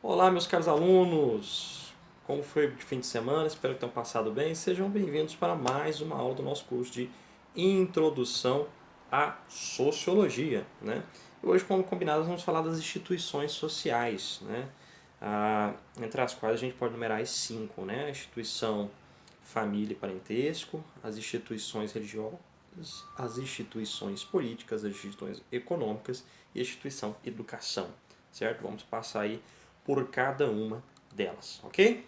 Olá, meus caros alunos! Como foi o fim de semana? Espero que tenham passado bem. Sejam bem-vindos para mais uma aula do nosso curso de Introdução à Sociologia, né? E hoje, como combinado, vamos falar das instituições sociais, né? Entre as quais a gente pode numerar as cinco, né? A instituição família e parentesco, as instituições religiosas, as instituições políticas, as instituições econômicas e a instituição educação, certo? Vamos passar aí por cada uma delas, ok?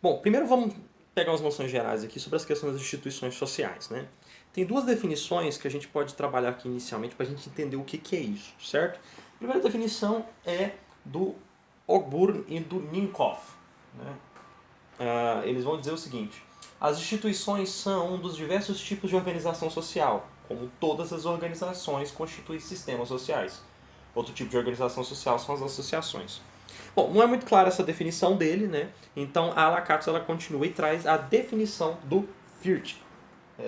Bom, primeiro vamos pegar umas noções gerais aqui sobre as questões das instituições sociais, né? Tem duas definições que a gente pode trabalhar aqui inicialmente para a gente entender o que é isso, certo? A primeira definição é do Ogburn e do Ninkoff, né? Eles vão dizer o seguinte: as instituições são um dos diversos tipos de organização social, como todas as organizações constituem sistemas sociais. Outro tipo de organização social são as associações. Bom, não é muito clara essa definição dele, né? Então a Lakatos ela continua e traz a definição do Fichte,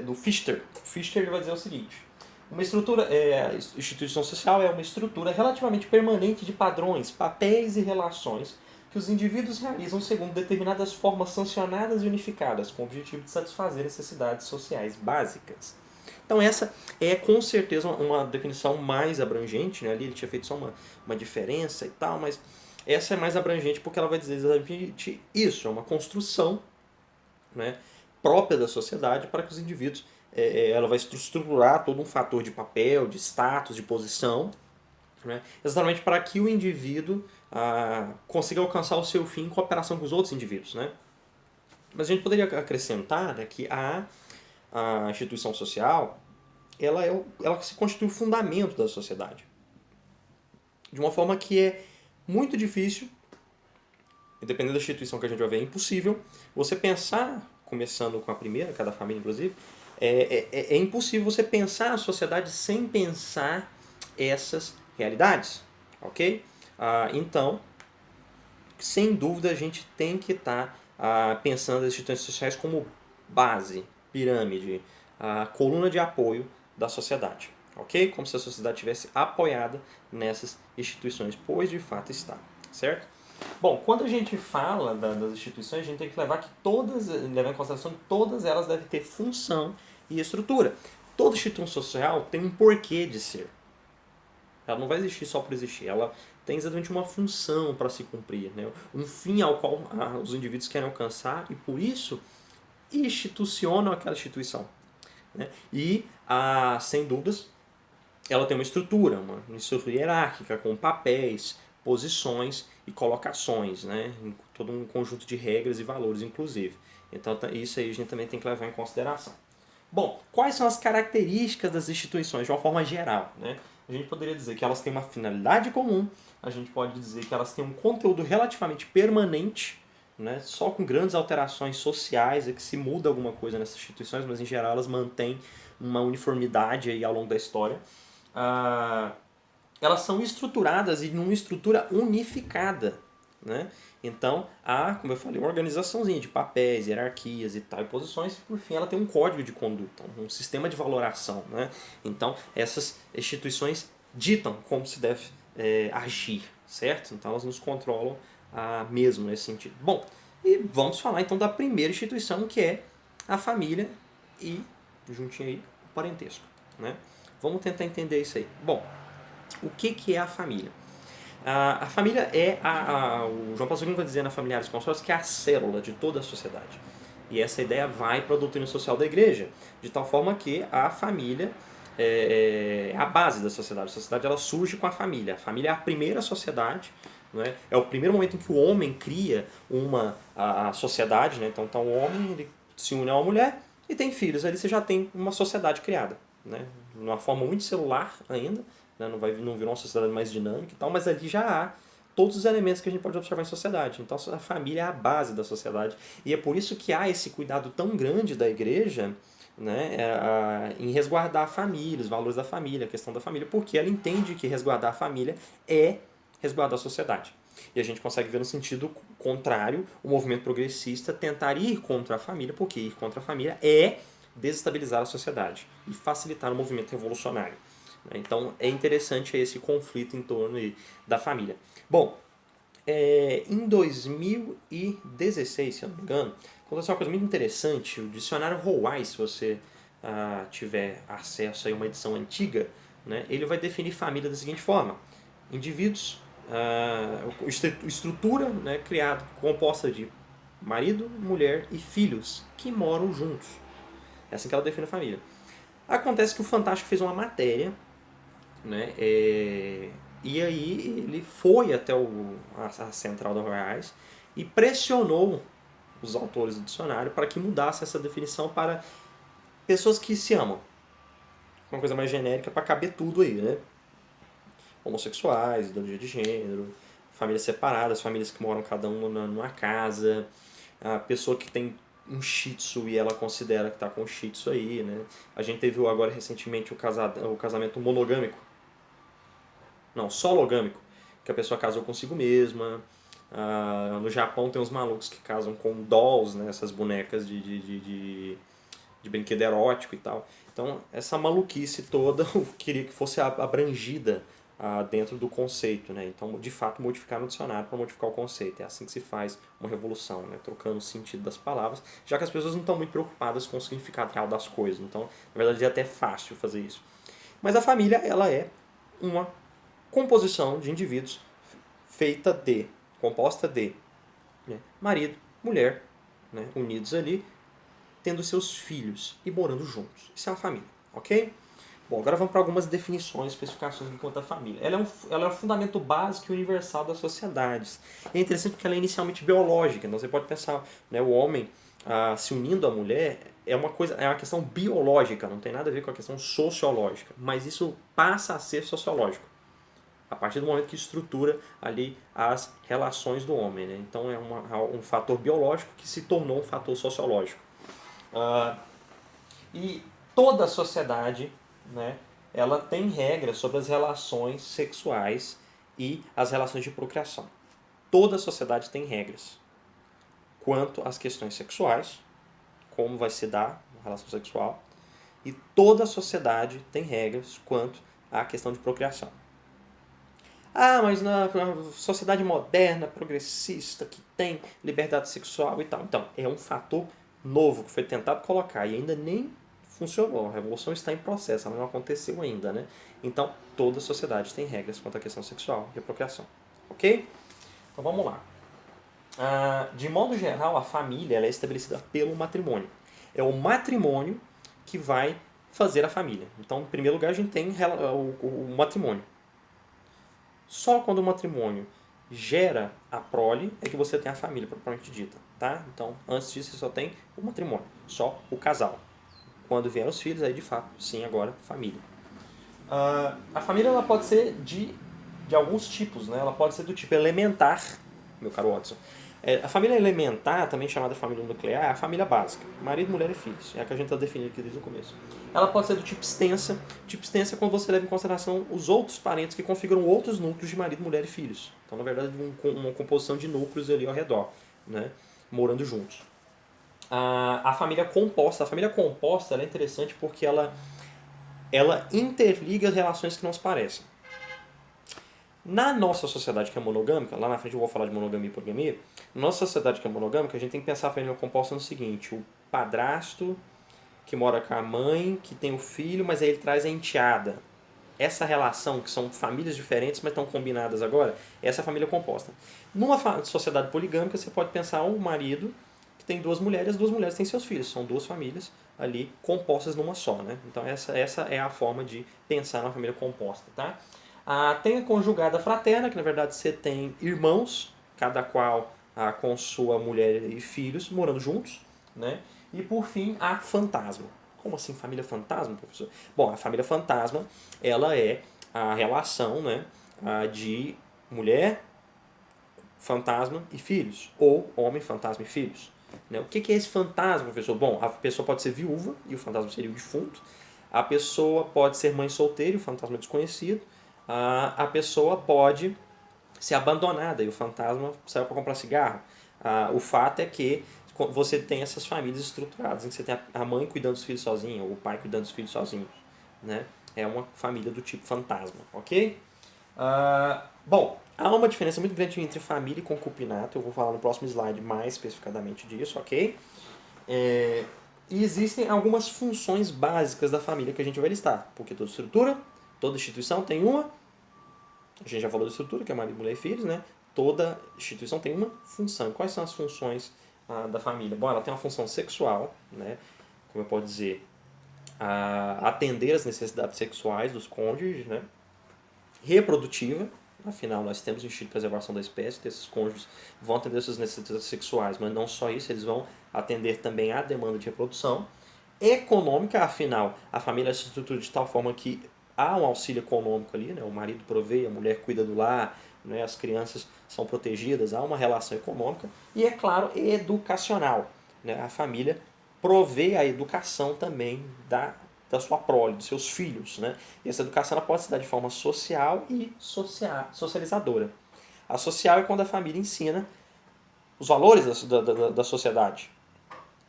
do Fichter. O Fichter ele vai dizer o seguinte: uma estrutura, instituição social é uma estrutura relativamente permanente de padrões, papéis e relações que os indivíduos realizam segundo determinadas formas sancionadas e unificadas, com o objetivo de satisfazer necessidades sociais básicas. Então essa é com certeza uma definição mais abrangente, né? Ali ele tinha feito só uma diferença e tal, mas essa é mais abrangente porque ela vai dizer exatamente isso, é uma construção, né, própria da sociedade para que os indivíduos, ela vai estruturar todo um fator de papel, de status, de posição, né, exatamente para que o indivíduo consiga alcançar o seu fim em cooperação com os outros indivíduos. Né? Mas a gente poderia acrescentar, né, que a instituição social ela se constitui o fundamento da sociedade. De uma forma que é muito difícil, dependendo da instituição que a gente vai ver, é impossível você pensar, começando com a primeira, cada família inclusive, é impossível você pensar a sociedade sem pensar essas realidades, ok? Então, sem dúvida, a gente tem que estar pensando as instituições sociais como base, pirâmide, a coluna de apoio da sociedade, ok? Como se a sociedade estivesse apoiada nessas instituições, pois de fato está, certo? Bom, quando a gente fala das instituições, a gente tem que levar em consideração que todas elas devem ter função e estrutura. Toda instituição social tem um porquê de ser. Ela não vai existir só por existir. Ela tem exatamente uma função para se cumprir, né? Um fim ao qual os indivíduos querem alcançar e por isso institucionam aquela instituição. Né? E, sem dúvidas, ela tem uma estrutura hierárquica com papéis, posições e colocações, né? Todo um conjunto de regras e valores, inclusive. Então, isso aí a gente também tem que levar em consideração. Bom, quais são as características das instituições de uma forma geral? Né? A gente poderia dizer que elas têm uma finalidade comum, a gente pode dizer que elas têm um conteúdo relativamente permanente, né? Só com grandes alterações sociais é que se muda alguma coisa nessas instituições, mas em geral elas mantêm uma uniformidade aí ao longo da história. Ah, elas são estruturadas em uma estrutura unificada. Né? Então, há, como eu falei, uma organizaçãozinha de papéis, hierarquias e tal, e posições, e por fim ela tem um código de conduta, um sistema de valoração. Né? Então, essas instituições ditam como se deve agir, certo? Então, elas nos controlam mesmo nesse sentido. Bom, e vamos falar então da primeira instituição, que é a família e, juntinho aí, o parentesco. Né? Vamos tentar entender isso aí. Bom, o que é a família? A família é o João Paulo II vai dizer na Familiares Consórcios que é a célula de toda a sociedade. E essa ideia vai para a doutrina social da igreja, de tal forma que a família é a base da sociedade. A sociedade ela surge com a família. A família é a primeira sociedade, né? É o primeiro momento em que o homem cria a sociedade. Né? Então o homem ele se une a uma mulher e tem filhos. Ali você já tem uma sociedade criada. Né? De uma forma muito celular ainda, né? Não virou uma sociedade mais dinâmica e tal, mas ali já há todos os elementos que a gente pode observar em sociedade. Então a família é a base da sociedade. E é por isso que há esse cuidado tão grande da igreja, né, em resguardar a família, os valores da família, a questão da família, porque ela entende que resguardar a família é resguardar a sociedade. E a gente consegue ver no sentido contrário o movimento progressista tentar ir contra a família, porque ir contra a família é desestabilizar a sociedade e facilitar o movimento revolucionário. Então é interessante esse conflito em torno da família. Bom, Em 2016, se eu não me engano, aconteceu uma coisa muito interessante. O dicionário Howai, se você tiver acesso a uma edição antiga, né, ele vai definir família da seguinte forma: indivíduos, estrutura, né, criada, composta de marido, mulher e filhos que moram juntos. É assim que ela define a família. Acontece que o Fantástico fez uma matéria, né, e aí ele foi até a central da Reais e pressionou os autores do dicionário para que mudasse essa definição para pessoas que se amam. Uma coisa mais genérica para caber tudo aí, né? Homossexuais, ideologia de gênero, famílias separadas, famílias que moram cada um numa casa, a pessoa que tem um shih tzu e ela considera que está com um shih tzu aí, né? A gente teve agora recentemente o casamento monogâmico, não, sologâmico, que a pessoa casou consigo mesma. No Japão tem uns malucos que casam com dolls, né? Essas bonecas de brinquedo erótico e tal. Então, essa maluquice toda eu queria que fosse abrangida dentro do conceito, né? Então, de fato, modificar no dicionário para modificar o conceito. É assim que se faz uma revolução, né? Trocando o sentido das palavras, já que as pessoas não estão muito preocupadas com o significado real das coisas. Então, na verdade, é até fácil fazer isso. Mas a família, ela é uma composição de indivíduos composta de, né, marido, mulher, né, unidos ali, tendo seus filhos e morando juntos. Isso é uma família, ok? Bom, agora vamos para algumas definições, especificações enquanto a família. Ela é um fundamento básico e universal das sociedades. É interessante porque ela é inicialmente biológica. Então você pode pensar, né, o homem se unindo à mulher é uma questão biológica, não tem nada a ver com a questão sociológica. Mas isso passa a ser sociológico a partir do momento que estrutura ali as relações do homem, né? Então é um fator biológico que se tornou um fator sociológico. E toda a sociedade, né, ela tem regras sobre as relações sexuais e as relações de procriação. Toda a sociedade tem regras quanto às questões sexuais, como vai se dar a relação sexual, e toda a sociedade tem regras quanto à questão de procriação. Mas na sociedade moderna, progressista, que tem liberdade sexual e tal. Então, é um fator novo que foi tentado colocar e ainda nem funcionou. A revolução está em processo, ela não aconteceu ainda, né? Então, toda a sociedade tem regras quanto à questão sexual e a procriação. Ok? Então, vamos lá. De modo geral, a família ela é estabelecida pelo matrimônio. É o matrimônio que vai fazer a família. Então, em primeiro lugar, a gente tem o matrimônio. Só quando o matrimônio gera a prole é que você tem a família propriamente dita, tá? Então, antes disso, você só tem o matrimônio, só o casal. Quando vieram os filhos, aí de fato, sim, agora, família. A família ela pode ser de alguns tipos, né? Ela pode ser do tipo elementar, meu caro Watson. A família elementar, também chamada família nuclear, é a família básica. Marido, mulher e filhos. É a que a gente está definindo aqui desde o começo. Ela pode ser do tipo extensa. Tipo extensa é quando você leva em consideração os outros parentes que configuram outros núcleos de marido, mulher e filhos. Então, na verdade, uma composição de núcleos ali ao redor, né? Morando juntos. A família composta ela é interessante porque ela interliga relações que não se parecem. Na nossa sociedade que é monogâmica, lá na frente eu vou falar de monogamia e poligamia, na nossa sociedade que é monogâmica, a gente tem que pensar a família composta no seguinte: o padrasto que mora com a mãe, que tem o filho, mas aí ele traz a enteada. Essa relação, que são famílias diferentes, mas estão combinadas agora, essa é a família composta. Numa sociedade poligâmica, você pode pensar um marido que tem duas mulheres, as duas mulheres têm seus filhos. São duas famílias ali compostas numa só, né? Então essa é a forma de pensar na família composta, tá? Tem a conjugada fraterna, que na verdade você tem irmãos, cada qual com sua mulher e filhos, morando juntos, né? E por fim, a fantasma. Como assim família fantasma, professor? Bom, a família fantasma, ela é a relação, né, de mulher, fantasma e filhos, ou homem, fantasma e filhos. Né? O que é esse fantasma, professor? Bom, a pessoa pode ser viúva, e o fantasma seria o defunto. A pessoa pode ser mãe solteira, e o fantasma é desconhecido. A pessoa pode ser abandonada, e o fantasma saiu para comprar cigarro. O fato é que você tem essas famílias estruturadas, em que você tem a mãe cuidando dos filhos sozinha, ou o pai cuidando dos filhos sozinho. Né? É uma família do tipo fantasma, ok? Bom, Há uma diferença muito grande entre família e concubinato. Eu vou falar no próximo slide mais especificadamente disso, ok? E existem algumas funções básicas da família que a gente vai listar. Porque toda estrutura, toda instituição tem uma. A gente já falou da estrutura, que é marido, mulher e filhos, né? Toda instituição tem uma função. Quais são as funções da família? Bom, ela tem uma função sexual, né? Como eu posso dizer, atender às necessidades sexuais dos cônjuges, né? Reprodutiva, afinal nós temos o instinto de preservação da espécie, então esses cônjuges vão atender às suas necessidades sexuais, mas não só isso, eles vão atender também à demanda de reprodução. Econômica, afinal, a família se estrutura de tal forma que há um auxílio econômico ali, né? O marido provê, a mulher cuida do lar, né? As crianças são protegidas, há uma relação econômica. E, é claro, educacional. Né? A família provê a educação também da sua prole, dos seus filhos. Né? E essa educação ela pode se dar de forma social e socializadora. A social é quando a família ensina os valores da sociedade.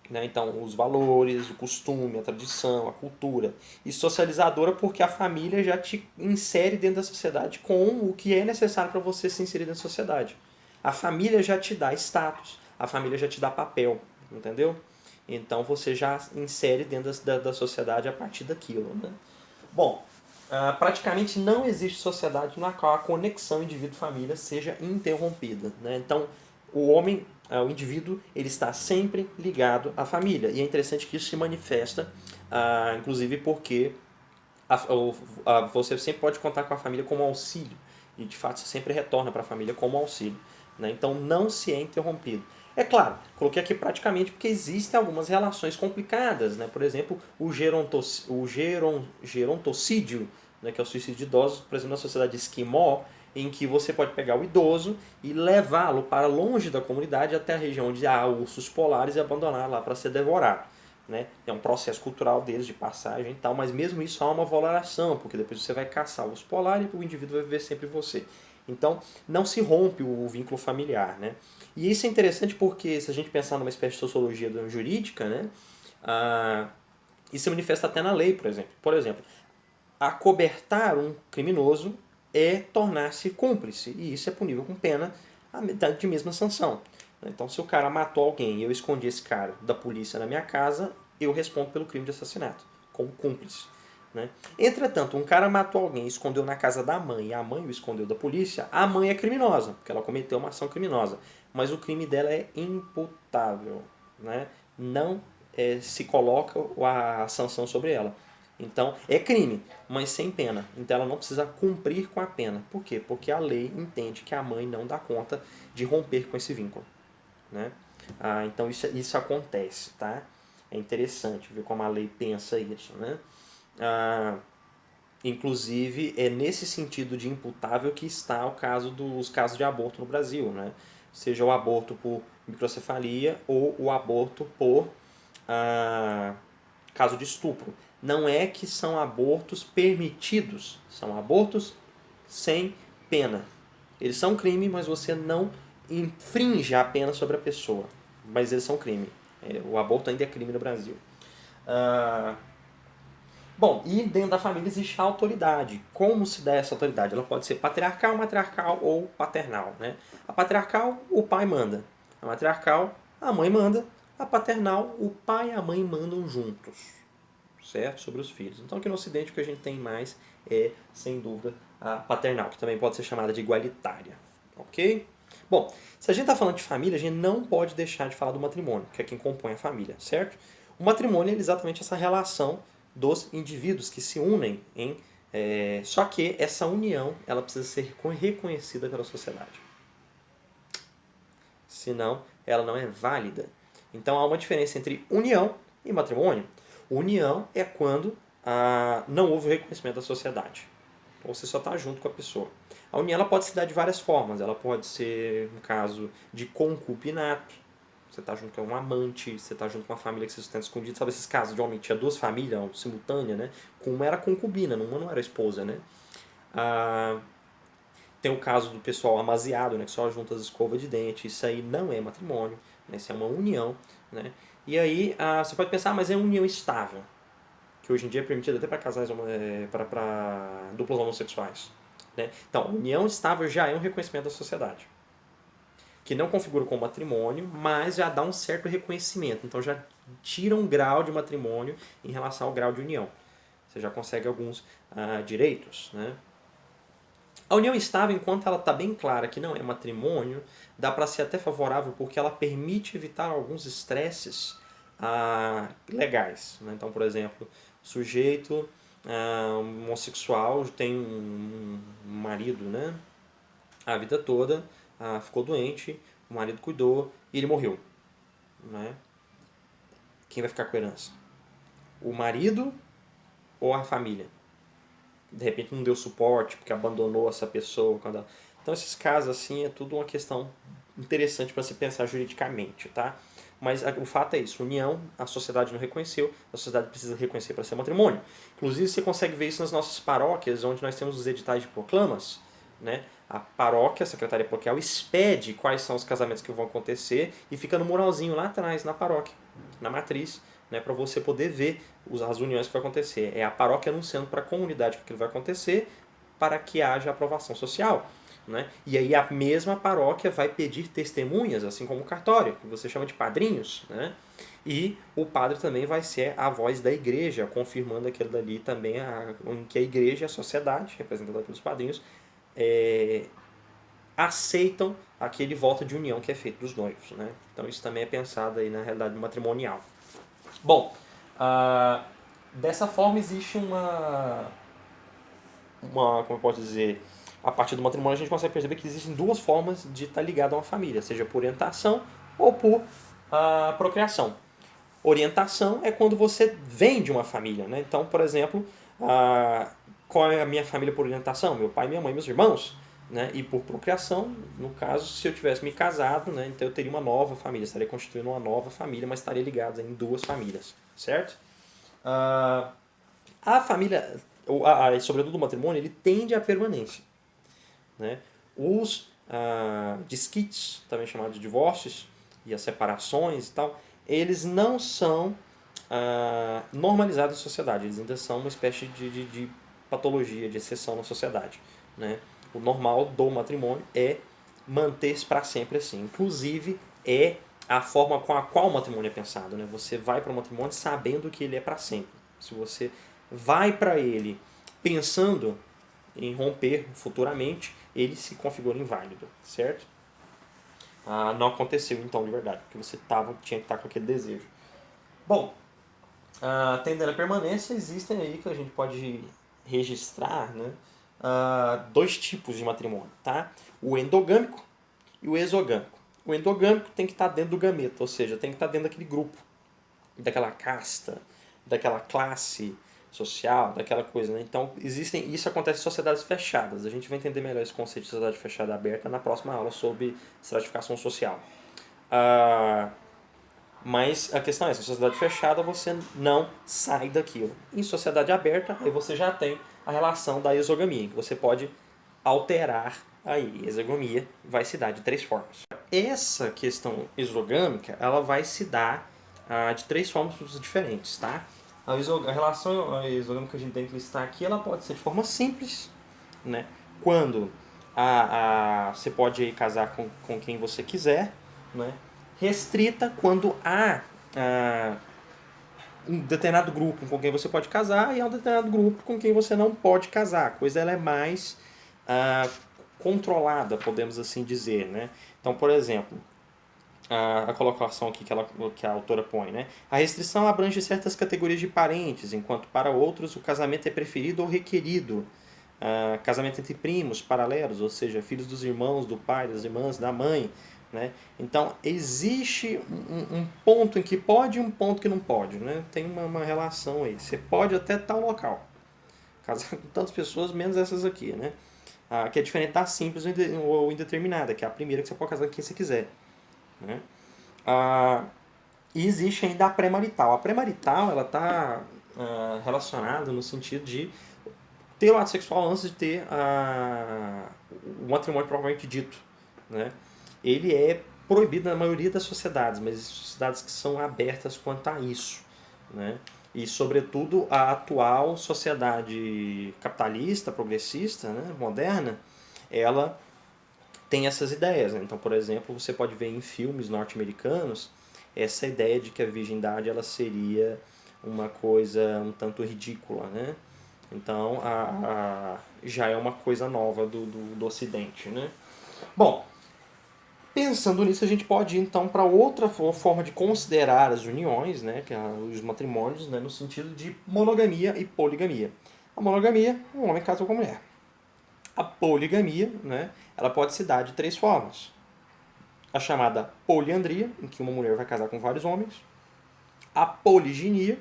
Né? Então, os valores, o costume, a tradição, a cultura. E socializadora porque a família já te insere dentro da sociedade com o que é necessário para você se inserir dentro da sociedade. A família já te dá status, a família já te dá papel, entendeu? Então você já insere dentro da sociedade a partir daquilo. Né? Bom, praticamente não existe sociedade na qual a conexão indivíduo-família seja interrompida. Né? Então, o homem, o indivíduo, ele está sempre ligado à família. E é interessante que isso se manifesta, inclusive porque você sempre pode contar com a família como auxílio. E, de fato, você sempre retorna para a família como auxílio. Né? Então, não se é interrompido. É claro, coloquei aqui praticamente porque existem algumas relações complicadas. Né? Por exemplo, o gerontocídio, né? Que é o suicídio de idosos, por exemplo, na sociedade esquimó, em que você pode pegar o idoso e levá-lo para longe da comunidade até a região onde há ursos polares e abandonar lá para ser devorado. Né? É um processo cultural deles de passagem e tal, mas mesmo isso há uma valoração, porque depois você vai caçar o urso polar e o indivíduo vai viver sempre você. Então, não se rompe o vínculo familiar. Né? E isso é interessante porque, se a gente pensar numa espécie de sociologia jurídica, né? Isso se manifesta até na lei, por exemplo. Por exemplo, acobertar um criminoso é tornar-se cúmplice, e isso é punível com pena de mesma sanção. Então, se o cara matou alguém e eu escondi esse cara da polícia na minha casa, eu respondo pelo crime de assassinato, como cúmplice. Né? Entretanto, um cara matou alguém e escondeu na casa da mãe e a mãe o escondeu da polícia, a mãe é criminosa, porque ela cometeu uma ação criminosa. Mas o crime dela é imputável. Né? Não se coloca a sanção sobre ela. Então, é crime, mas sem pena. Então, ela não precisa cumprir com a pena. Por quê? Porque a lei entende que a mãe não dá conta de romper com esse vínculo. Né? Então, isso acontece. Tá? É interessante ver como a lei pensa isso. Né? Inclusive, é nesse sentido de imputável que está o caso dos casos de aborto no Brasil. Né? Seja o aborto por microcefalia ou o aborto por caso de estupro. Não é que são abortos permitidos, são abortos sem pena. Eles são crime, mas você não infringe a pena sobre a pessoa. Mas eles são crime. O aborto ainda é crime no Brasil. Bom, e dentro da família existe a autoridade. Como se dá essa autoridade? Ela pode ser patriarcal, matriarcal ou paternal. Né? A patriarcal, o pai manda. A matriarcal, a mãe manda. A paternal, o pai e a mãe mandam juntos. Certo? Sobre os filhos. Então aqui no Ocidente o que a gente tem mais é, sem dúvida, a paternal, que também pode ser chamada de igualitária. Ok? Bom, se a gente está falando de família, a gente não pode deixar de falar do matrimônio, que é quem compõe a família, certo? O matrimônio é exatamente essa relação dos indivíduos que se unem em... só que essa união ela precisa ser reconhecida pela sociedade. Senão, ela não é válida. Então há uma diferença entre união e matrimônio. União é quando não houve o reconhecimento da sociedade. Então você só está junto com a pessoa. A união ela pode se dar de várias formas. Ela pode ser um caso de concubinato. Você está junto com um amante, você está junto com uma família que você sustenta escondido. Sabe esses casos de homem que tinha duas famílias simultâneas, né? Uma era concubina, uma não era esposa, né? Tem o caso do pessoal amaziado, né? Que só junta as escovas de dente. Isso aí não é matrimônio, né? Isso é uma união, né? E aí você pode pensar, mas é uma união estável, que hoje em dia é permitida até para casais, para duplos homossexuais. né? Então, união estável já é um reconhecimento da sociedade, que não configura como matrimônio, mas já dá um certo reconhecimento. Então já tira um grau de matrimônio em relação ao grau de união. Você já consegue alguns direitos, né? A união estável, enquanto ela está bem clara que não é matrimônio, dá para ser até favorável porque ela permite evitar alguns estresses legais, né? Então, por exemplo, o sujeito homossexual tem um marido, né? A vida toda, ficou doente, o marido cuidou e ele morreu, né? Quem vai ficar com a herança? O marido ou a família? De repente não deu suporte porque abandonou essa pessoa. Então esses casos assim é tudo uma questão interessante para se pensar juridicamente, tá? Mas o fato é isso, união, a sociedade não reconheceu, a sociedade precisa reconhecer para ser matrimônio. Inclusive você consegue ver isso nas nossas paróquias, onde nós temos os editais de proclamas, né? A paróquia, a secretaria paroquial, expede quais são os casamentos que vão acontecer e fica no muralzinho lá atrás, na paróquia, na matriz, né, para você poder ver as uniões que vai acontecer. É a paróquia anunciando para a comunidade que aquilo vai acontecer para que haja aprovação social. Né? E aí a mesma paróquia vai pedir testemunhas, assim como o cartório, que você chama de padrinhos. Né? E o padre também vai ser a voz da igreja, confirmando aquilo dali também, em que a igreja e a sociedade, representada pelos padrinhos, aceitam aquele voto de união que é feito dos noivos. Né? Então isso também é pensado aí na realidade matrimonial. Bom, dessa forma existe como eu posso dizer, a partir do matrimônio a gente consegue perceber que existem duas formas de estar ligado a uma família, seja por orientação ou por procriação. Orientação é quando você vem de uma família, né? Então, por exemplo, qual é a minha família por orientação? Meu pai, minha mãe, meus irmãos. Né? E por procriação, no caso, se eu tivesse me casado, né? Então eu teria uma nova família, estaria constituindo uma nova família, mas estaria ligado em duas famílias, certo? A família, sobretudo o matrimônio, ele tende à permanência. Né? Os desquites, também chamados de divórcios, e as separações e tal, eles não são normalizados na sociedade, eles ainda são uma espécie de patologia, de exceção na sociedade. Né? O normal do matrimônio é manter-se para sempre assim. Inclusive, é a forma com a qual o matrimônio é pensado. Né? Você vai para o matrimônio sabendo que ele é para sempre. Se você vai para ele pensando em romper futuramente, ele se configura inválido, certo? Não aconteceu então de verdade, porque você tinha que estar com aquele desejo. Bom, tendendo à permanência, existem aí que a gente pode registrar, né, dois tipos de matrimônio, tá? O endogâmico e o exogâmico. O endogâmico tem que estar dentro do gameta, ou seja, tem que estar dentro daquele grupo, daquela casta, daquela classe social, daquela coisa. Né? Então, isso acontece em sociedades fechadas. A gente vai entender melhor esse conceito de sociedade fechada e aberta na próxima aula sobre estratificação social. Mas a questão é essa, em sociedade fechada você não sai daquilo. Em sociedade aberta, aí você já tem a relação da exogamia, que você pode alterar aí. Exogamia vai se dar de três formas. Essa questão exogâmica, ela vai se dar de três formas diferentes, tá? A relação exogâmica que a gente tem que listar aqui, ela pode ser de forma simples, né? Quando você pode aí casar com quem você quiser, né? Restrita quando há um determinado grupo com quem você pode casar e há um determinado grupo com quem você não pode casar. A coisa ela é mais controlada, podemos assim dizer. Né? Então, por exemplo, a colocação aqui que a autora põe. Né? A restrição abrange certas categorias de parentes, enquanto para outros o casamento é preferido ou requerido. Casamento entre primos, paralelos, ou seja, filhos dos irmãos, do pai, das irmãs, da mãe. Né? Então, existe um ponto em que pode e um ponto que não pode. Né? Tem uma relação aí. Você pode até tal local. Casar com tantas pessoas, menos essas aqui. Né? Que é diferente da simples ou indeterminada, que é a primeira que você pode casar com quem você quiser. Né? E existe ainda a pré-marital. A pré-marital está relacionada no sentido de ter o ato sexual antes de ter o matrimônio propriamente dito. Né? Ele é proibido na maioria das sociedades, mas sociedades que são abertas quanto a isso. Né? E, sobretudo, a atual sociedade capitalista, progressista, né, moderna, ela tem essas ideias, né? Então, por exemplo, você pode ver em filmes norte-americanos essa ideia de que a virgindade ela seria uma coisa um tanto ridícula, né? Então, já é uma coisa nova do Ocidente, né? Bom, pensando nisso, a gente pode ir então para outra forma de considerar as uniões, né, que é os matrimônios, né, no sentido de monogamia e poligamia. A monogamia, um homem casa com a mulher. A poligamia, né, ela pode se dar de três formas. A chamada poliandria, em que uma mulher vai casar com vários homens. A poliginia,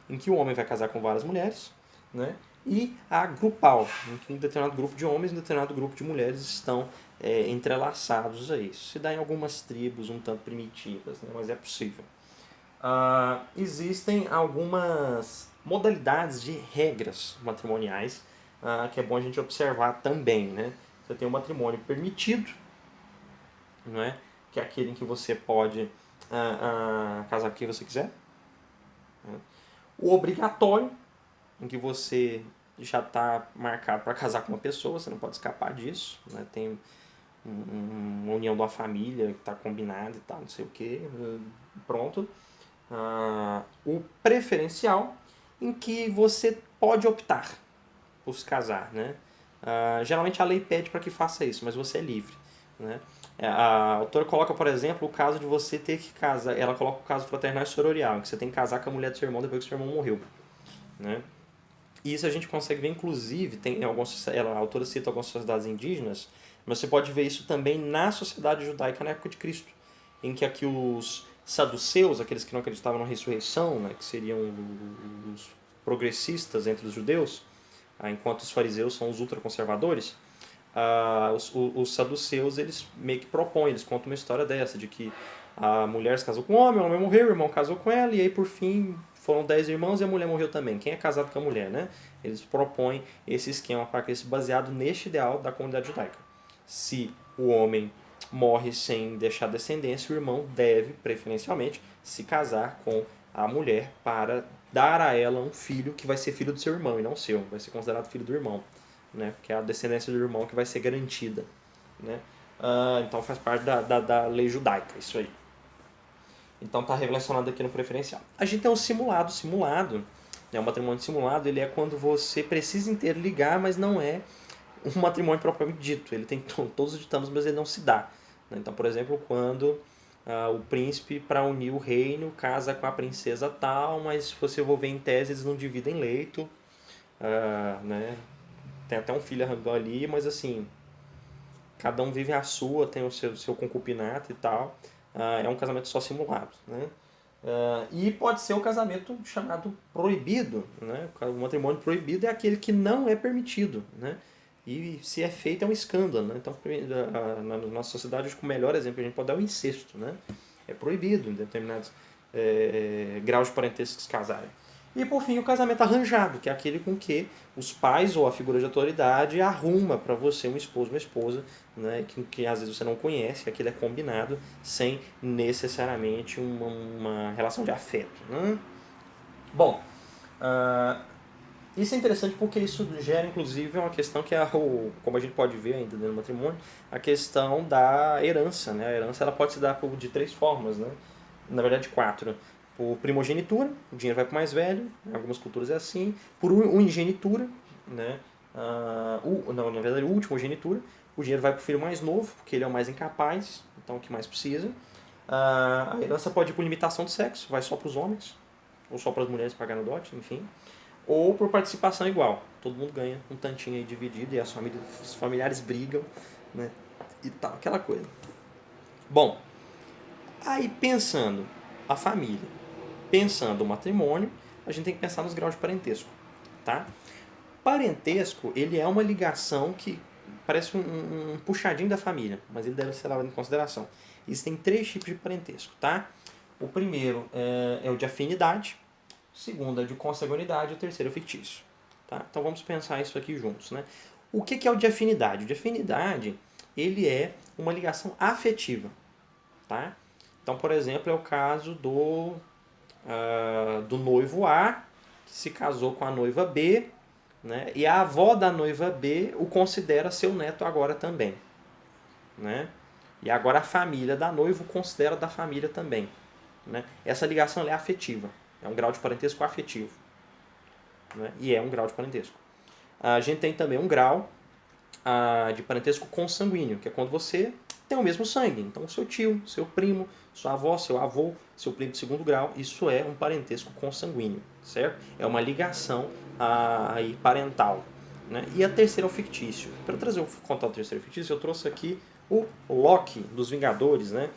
em que o homem vai casar com várias mulheres. Né? E a grupal, em que um determinado grupo de homens e um determinado grupo de mulheres estão entrelaçados a isso. Se dá em algumas tribos um tanto primitivas, né? Mas é possível. Existem algumas modalidades de regras matrimoniais que é bom a gente observar também. Né? Você tem o matrimônio permitido, não é? Que é aquele em que você pode casar com quem você quiser. Né? O obrigatório, em que você já está marcado para casar com uma pessoa, você não pode escapar disso. Né? Tem uma união de uma família que está combinada e tal, não sei o que, pronto. O preferencial, em que você pode optar por se casar. Né? Geralmente a lei pede para que faça isso, mas você é livre. Né? A autora coloca, por exemplo, o caso de você ter que casar. Ela coloca o caso fraternal e sororial, em que você tem que casar com a mulher do seu irmão depois que seu irmão morreu. Né? E isso a gente consegue ver, inclusive, a autora cita algumas sociedades indígenas, mas você pode ver isso também na sociedade judaica na época de Cristo, em que aqui os saduceus, aqueles que não acreditavam na ressurreição, né, que seriam os progressistas entre os judeus, enquanto os fariseus são os ultraconservadores, os saduceus eles meio que propõem, eles contam uma história dessa, de que a mulher se casou com o homem morreu, o irmão casou com ela, e aí por fim foram 10 irmãos e a mulher morreu também. Quem é casado com a mulher, né? Eles propõem esse esquema para que baseado neste ideal da comunidade judaica. Se o homem morre sem deixar descendência, o irmão deve, preferencialmente, se casar com a mulher para dar a ela um filho que vai ser filho do seu irmão e não seu, vai ser considerado filho do irmão. Né? Porque é a descendência do irmão que vai ser garantida. Né? Então faz parte da lei judaica, isso aí. Então está relacionado aqui no preferencial. A gente tem um simulado, né? O matrimônio simulado ele é quando você precisa interligar, mas não é um matrimônio propriamente dito. Ele tem todos os ditames, mas ele não se dá. Né? Então, por exemplo, quando o príncipe, para unir o reino, casa com a princesa tal, mas se você for ver em tese, eles não dividem leito. Né? Tem até um filho ali, mas assim, cada um vive a sua, tem o seu concubinato e tal. É um casamento só simulado. Né? E pode ser o casamento chamado proibido. Né? O matrimônio proibido é aquele que não é permitido. Né? E se é feito é um escândalo. Né? Então, na nossa sociedade, acho que o melhor exemplo que a gente pode dar é o incesto. Né? É proibido em determinados graus de parentesco se casarem. E por fim o casamento arranjado, que é aquele com que os pais ou a figura de autoridade arruma para você um esposo ou uma esposa, né, que às vezes você não conhece, aquele é combinado sem necessariamente uma relação de afeto. Né? Bom, isso é interessante porque isso gera inclusive uma questão que é, como a gente pode ver ainda no matrimônio, a questão da herança. Né? A herança ela pode se dar de três formas, né? Na verdade quatro. Por primogenitura, o dinheiro vai para o mais velho, em algumas culturas é assim. Por unigenitura, né? Não, na verdade, ultimogenitura, o dinheiro vai para o filho mais novo, porque ele é o mais incapaz, então o que mais precisa. A herança pode ir por limitação de sexo, vai só para os homens, ou só para as mulheres pagar no dote, enfim. Ou por participação igual, todo mundo ganha um tantinho aí dividido e os familiares brigam, né? E tal, aquela coisa. Bom, aí pensando a família, pensando o matrimônio, a gente tem que pensar nos graus de parentesco, tá? Parentesco, ele é uma ligação que parece um puxadinho da família, mas ele deve ser levado em consideração. Existem três tipos de parentesco, tá? O primeiro é o de afinidade, o segundo é de consanguinidade e o terceiro é o fictício. Tá? Então vamos pensar isso aqui juntos, né? O que é o de afinidade? O de afinidade, ele é uma ligação afetiva, tá? Então, por exemplo, é o caso do noivo A se casou com a noiva B, né? E a avó da noiva B o considera seu neto agora também, né? E agora a família da noiva o considera da família também, né? Essa ligação é afetiva, é um grau de parentesco afetivo, né? E é um grau de parentesco. A gente tem também um grau de parentesco consanguíneo, que é quando você tem o mesmo sangue. Então, seu tio, seu primo, sua avó, seu avô, seu primo de segundo grau, isso é um parentesco consanguíneo, certo? É uma ligação aí parental. Né? E a terceira é o fictício. Para contar o terceiro fictício, eu trouxe aqui o Loki dos Vingadores, né?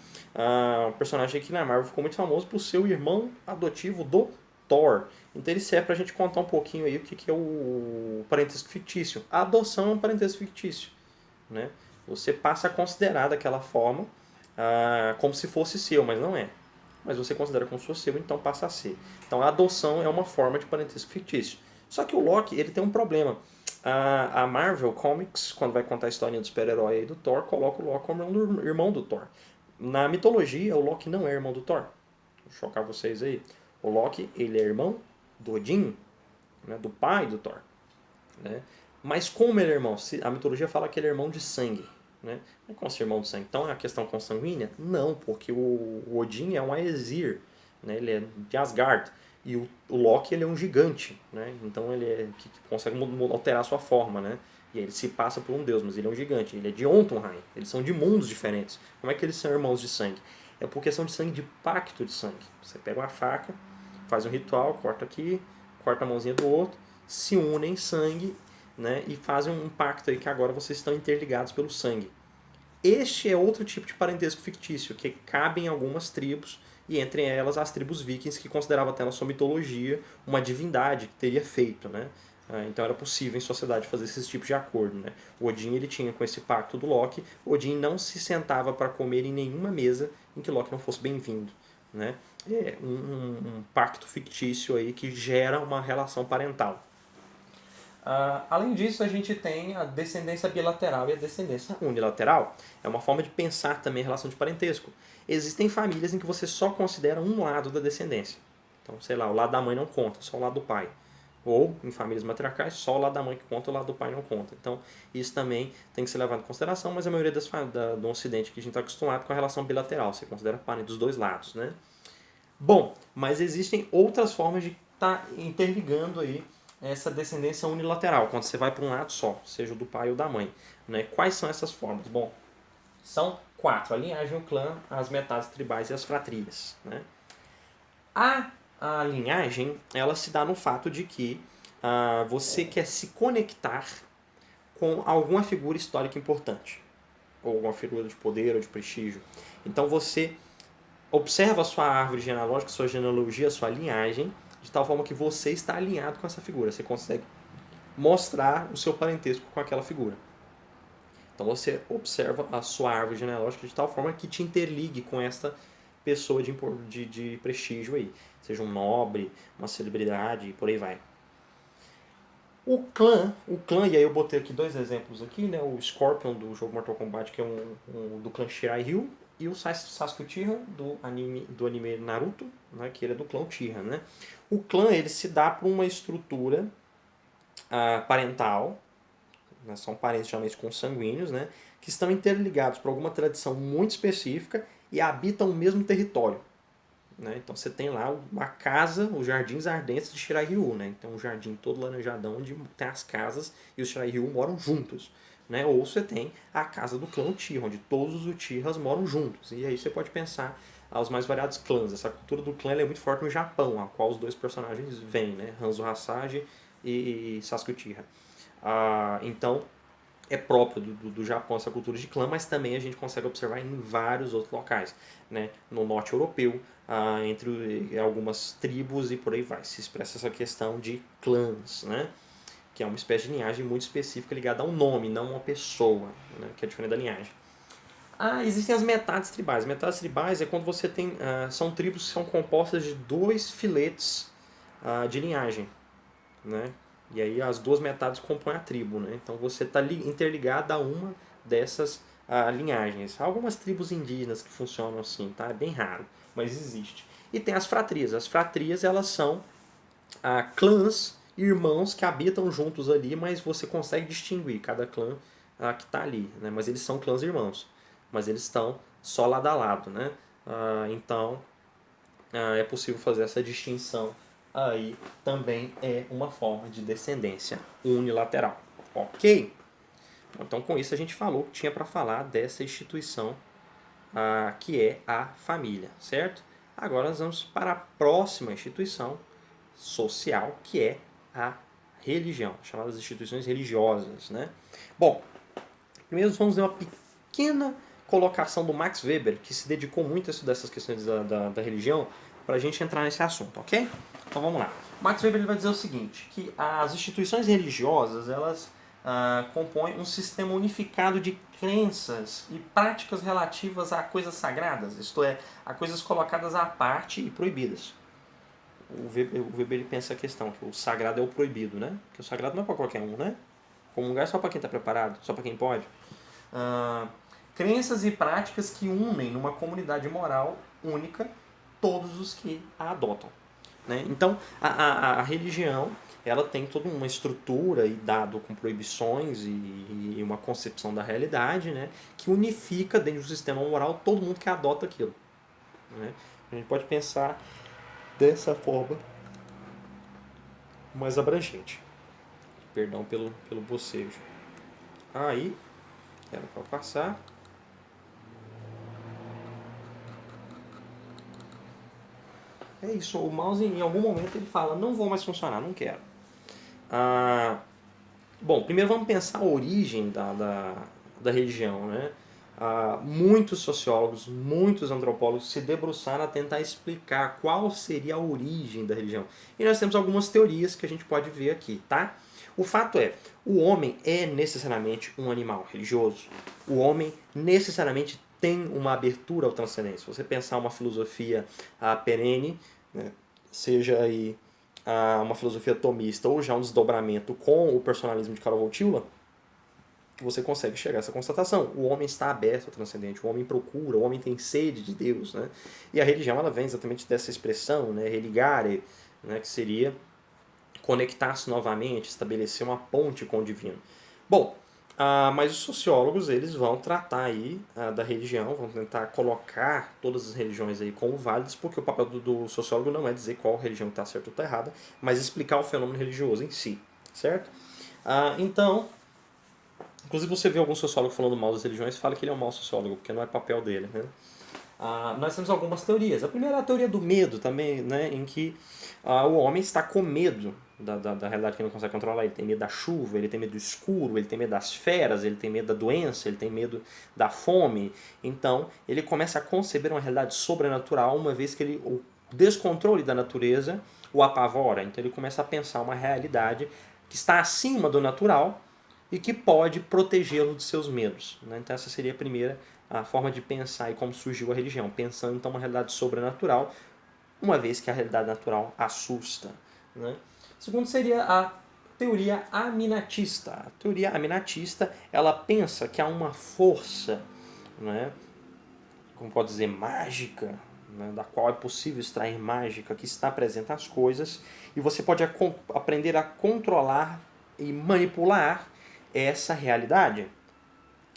Um personagem aqui na Marvel ficou muito famoso por ser o irmão adotivo do Thor. Então ele serve para a gente contar um pouquinho aí o que é o parentesco fictício. A adoção é um parentesco fictício, né? Você passa a considerar daquela forma como se fosse seu, mas não é. Mas você considera como se fosse seu, então passa a ser. Então a adoção é uma forma de parentesco fictício. Só que o Loki ele tem um problema. A Marvel Comics, quando vai contar a historinha do super-herói aí do Thor, coloca o Loki como irmão do Thor. Na mitologia, o Loki não é irmão do Thor. Vou chocar vocês aí. O Loki ele é irmão do Odin, né, do pai do Thor. Né? Mas como ele é irmão? A mitologia fala que ele é irmão de sangue. Né? Não é como ser irmão de sangue. Então é a questão consanguínea? Não, porque o Odin é um Aesir. Né? Ele é de Asgard. E o Loki ele é um gigante. Né? Então ele é que consegue alterar a sua forma. Né? E ele se passa por um deus, mas ele é um gigante. Ele é de Jotunheim. Eles são de mundos diferentes. Como é que eles são irmãos de sangue? É por questão de sangue, de pacto de sangue. Você pega uma faca, faz um ritual, corta aqui, corta a mãozinha do outro, se unem em sangue, né, e fazem um pacto aí que agora vocês estão interligados pelo sangue. Este é outro tipo de parentesco fictício, que cabe em algumas tribos, e entre elas as tribos vikings, que consideravam até na sua mitologia uma divindade que teria feito. Né? Então era possível em sociedade fazer esses tipos de acordo. Né? O Odin ele tinha com esse pacto do Loki, Odin não se sentava para comer em nenhuma mesa em que Loki não fosse bem-vindo. Né? É um pacto fictício aí que gera uma relação parental. Além disso, a gente tem a descendência bilateral e a descendência unilateral. É uma forma de pensar também a relação de parentesco. Existem famílias em que você só considera um lado da descendência. Então, sei lá, o lado da mãe não conta, só o lado do pai. Ou, em famílias matriarcais, só o lado da mãe que conta, o lado do pai não conta. Então, isso também tem que ser levado em consideração, mas a maioria do Ocidente que a gente está acostumado com a relação bilateral. Você considera parente dos dois lados, né? Bom, mas existem outras formas de estar interligando aí essa descendência unilateral, quando você vai para um lado só, seja o do pai ou da mãe. Né? Quais são essas formas? Bom, são 4. A linhagem, o clã, as metades tribais e as fratrias. Né? A linhagem, ela se dá no fato de que você quer se conectar com alguma figura histórica importante. Ou alguma figura de poder ou de prestígio. Então você observa a sua árvore genealógica, sua genealogia, sua linhagem, de tal forma que você está alinhado com essa figura. Você consegue mostrar o seu parentesco com aquela figura. Então você observa a sua árvore genealógica de tal forma que te interligue com esta pessoa de prestígio aí. Seja um nobre, uma celebridade e por aí vai. O clã, e aí eu botei aqui 2 exemplos aqui, né? O Scorpion do jogo Mortal Kombat, que é do clã Shirai Ryu, e o Sasuke Uchiha do anime Naruto, né? Que ele é do clã Uchiha, né? O clã ele se dá por uma estrutura parental, né? São parentes geralmente consanguíneos, né? Que estão interligados por alguma tradição muito específica e habitam o mesmo território. Né? Então você tem lá uma casa, os Jardins Ardentes de Shirai-Ryu, né? Então um jardim todo laranjadão onde tem as casas e os Shirai-Ryu moram juntos. Né? Ou você tem a casa do clã Uchiha, onde todos os Uchihas moram juntos. E aí você pode pensar aos mais variados clãs. Essa cultura do clã é muito forte no Japão, a qual os 2 personagens vêm, né? Hanzo Hassage e Sasuke Uchiha. Então é próprio do Japão essa cultura de clã, mas também a gente consegue observar em vários outros locais. Né? No norte europeu, entre algumas tribos e por aí vai. Se expressa essa questão de clãs, né? Que é uma espécie de linhagem muito específica ligada a um nome, não a uma pessoa, né? Que é diferente da linhagem. Existem as metades tribais. Metades tribais é quando você tem... são tribos que são compostas de 2 filetes de linhagem. Né? E aí as 2 metades compõem a tribo, né? Então você está interligado a uma dessas linhagens. Há algumas tribos indígenas que funcionam assim, tá? É bem raro, mas existe. E tem as fratrias. As fratrias elas são clãs, irmãos que habitam juntos ali, mas você consegue distinguir cada clã que está ali, né? Mas eles são clãs irmãos, mas eles estão só lado a lado, né? Então é possível fazer essa distinção aí, também é uma forma de descendência unilateral, ok? Então com isso a gente falou que tinha para falar dessa instituição que é a família, certo? Agora nós vamos para a próxima instituição social, que é a religião, chamadas instituições religiosas, né? Bom, primeiro vamos ver uma pequena colocação do Max Weber, que se dedicou muito a estudar essas questões da religião, para a gente entrar nesse assunto, ok? Então vamos lá. O Max Weber ele vai dizer o seguinte, que as instituições religiosas, elas compõem um sistema unificado de crenças e práticas relativas a coisas sagradas, isto é, a coisas colocadas à parte e proibidas. O Weber ele pensa a questão, que o sagrado é o proibido, né? Que o sagrado não é para qualquer um, né? Comungar é só para quem está preparado, só para quem pode. Crenças e práticas que unem numa comunidade moral única todos os que a adotam. Né? Então, a religião ela tem toda uma estrutura e dado com proibições e uma concepção da realidade, né? Que unifica dentro do sistema moral todo mundo que adota aquilo. Né? A gente pode pensar dessa forma mais abrangente. Perdão pelo bocejo. Aí, era para passar. É isso, o mouse em algum momento ele fala, não vou mais funcionar, não quero. Bom, primeiro vamos pensar a origem da religião, né? Muitos sociólogos, muitos antropólogos se debruçaram a tentar explicar qual seria a origem da religião. E nós temos algumas teorias que a gente pode ver aqui, tá? O fato é, o homem é necessariamente um animal religioso. O homem necessariamente tem uma abertura ao transcendente. Se você pensar uma filosofia perene, né, seja aí uma filosofia tomista ou já um desdobramento com o personalismo de Karol Wojtyla, você consegue chegar a essa constatação. O homem está aberto ao transcendente, o homem procura, o homem tem sede de Deus. Né? E a religião ela vem exatamente dessa expressão, né? Religare, né? Que seria conectar-se novamente, estabelecer uma ponte com o divino. Bom, mas os sociólogos eles vão tratar aí da religião, vão tentar colocar todas as religiões aí como válidas, porque o papel do sociólogo não é dizer qual religião está certa ou está errada, mas explicar o fenômeno religioso em si, certo? Então, inclusive você vê algum sociólogo falando mal das religiões e fala que ele é um mau sociólogo, porque não é papel dele, né? Nós temos algumas teorias. A primeira é a teoria do medo também, né, em que o homem está com medo da realidade que ele não consegue controlar. Ele tem medo da chuva, ele tem medo do escuro, ele tem medo das feras, ele tem medo da doença, ele tem medo da fome. Então, ele começa a conceber uma realidade sobrenatural, uma vez que o descontrole da natureza o apavora. Então, ele começa a pensar uma realidade que está acima do natural e que pode protegê-lo de seus medos. Né? Então, essa seria a forma de pensar e como surgiu a religião, pensando então uma realidade sobrenatural, uma vez que a realidade natural assusta. Né? Segundo seria a teoria aminatista. A teoria aminatista ela pensa que há uma força, né, como pode dizer, mágica, né, da qual é possível extrair mágica, que está presente nas coisas, e você pode aprender a controlar e manipular essa realidade,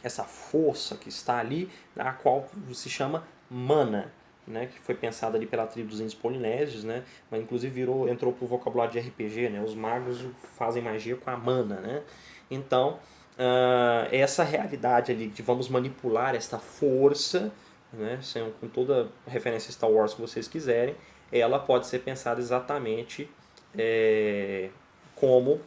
essa força que está ali, a qual se chama mana, né, que foi pensada ali pela tribo dos índios polinésios, né, mas inclusive entrou para o vocabulário de RPG, né, os magos fazem magia com a mana, né, então essa realidade ali de vamos manipular esta força, né, com toda a referência a Star Wars que vocês quiserem, ela pode ser pensada exatamente como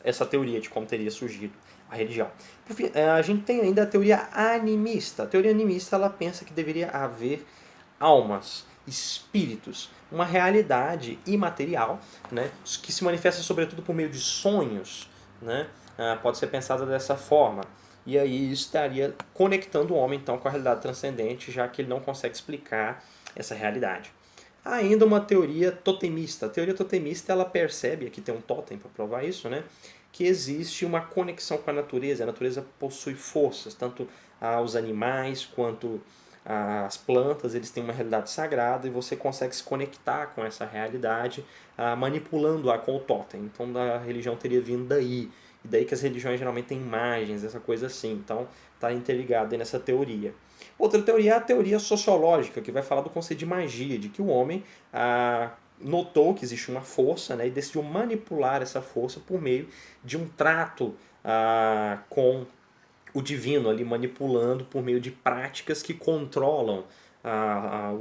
essa teoria de como teria surgido a religião. Por fim, a gente tem ainda a teoria animista. A teoria animista ela pensa que deveria haver almas, espíritos, uma realidade imaterial, né, que se manifesta sobretudo por meio de sonhos, né, pode ser pensada dessa forma. E aí isso estaria conectando o homem então com a realidade transcendente, já que ele não consegue explicar essa realidade. Há ainda uma teoria totemista. A teoria totemista ela percebe, aqui tem um totem para provar isso, né, que existe uma conexão com a natureza. A natureza possui forças, tanto os animais quanto as plantas, eles têm uma realidade sagrada e você consegue se conectar com essa realidade manipulando-a com o totem. Então a religião teria vindo daí. E daí que as religiões geralmente têm imagens, essa coisa assim. Então está interligado aí nessa teoria. Outra teoria é a teoria sociológica, que vai falar do conceito de magia, de que o homem notou que existe uma força, né, e decidiu manipular essa força por meio de um trato com o divino ali, manipulando por meio de práticas que controlam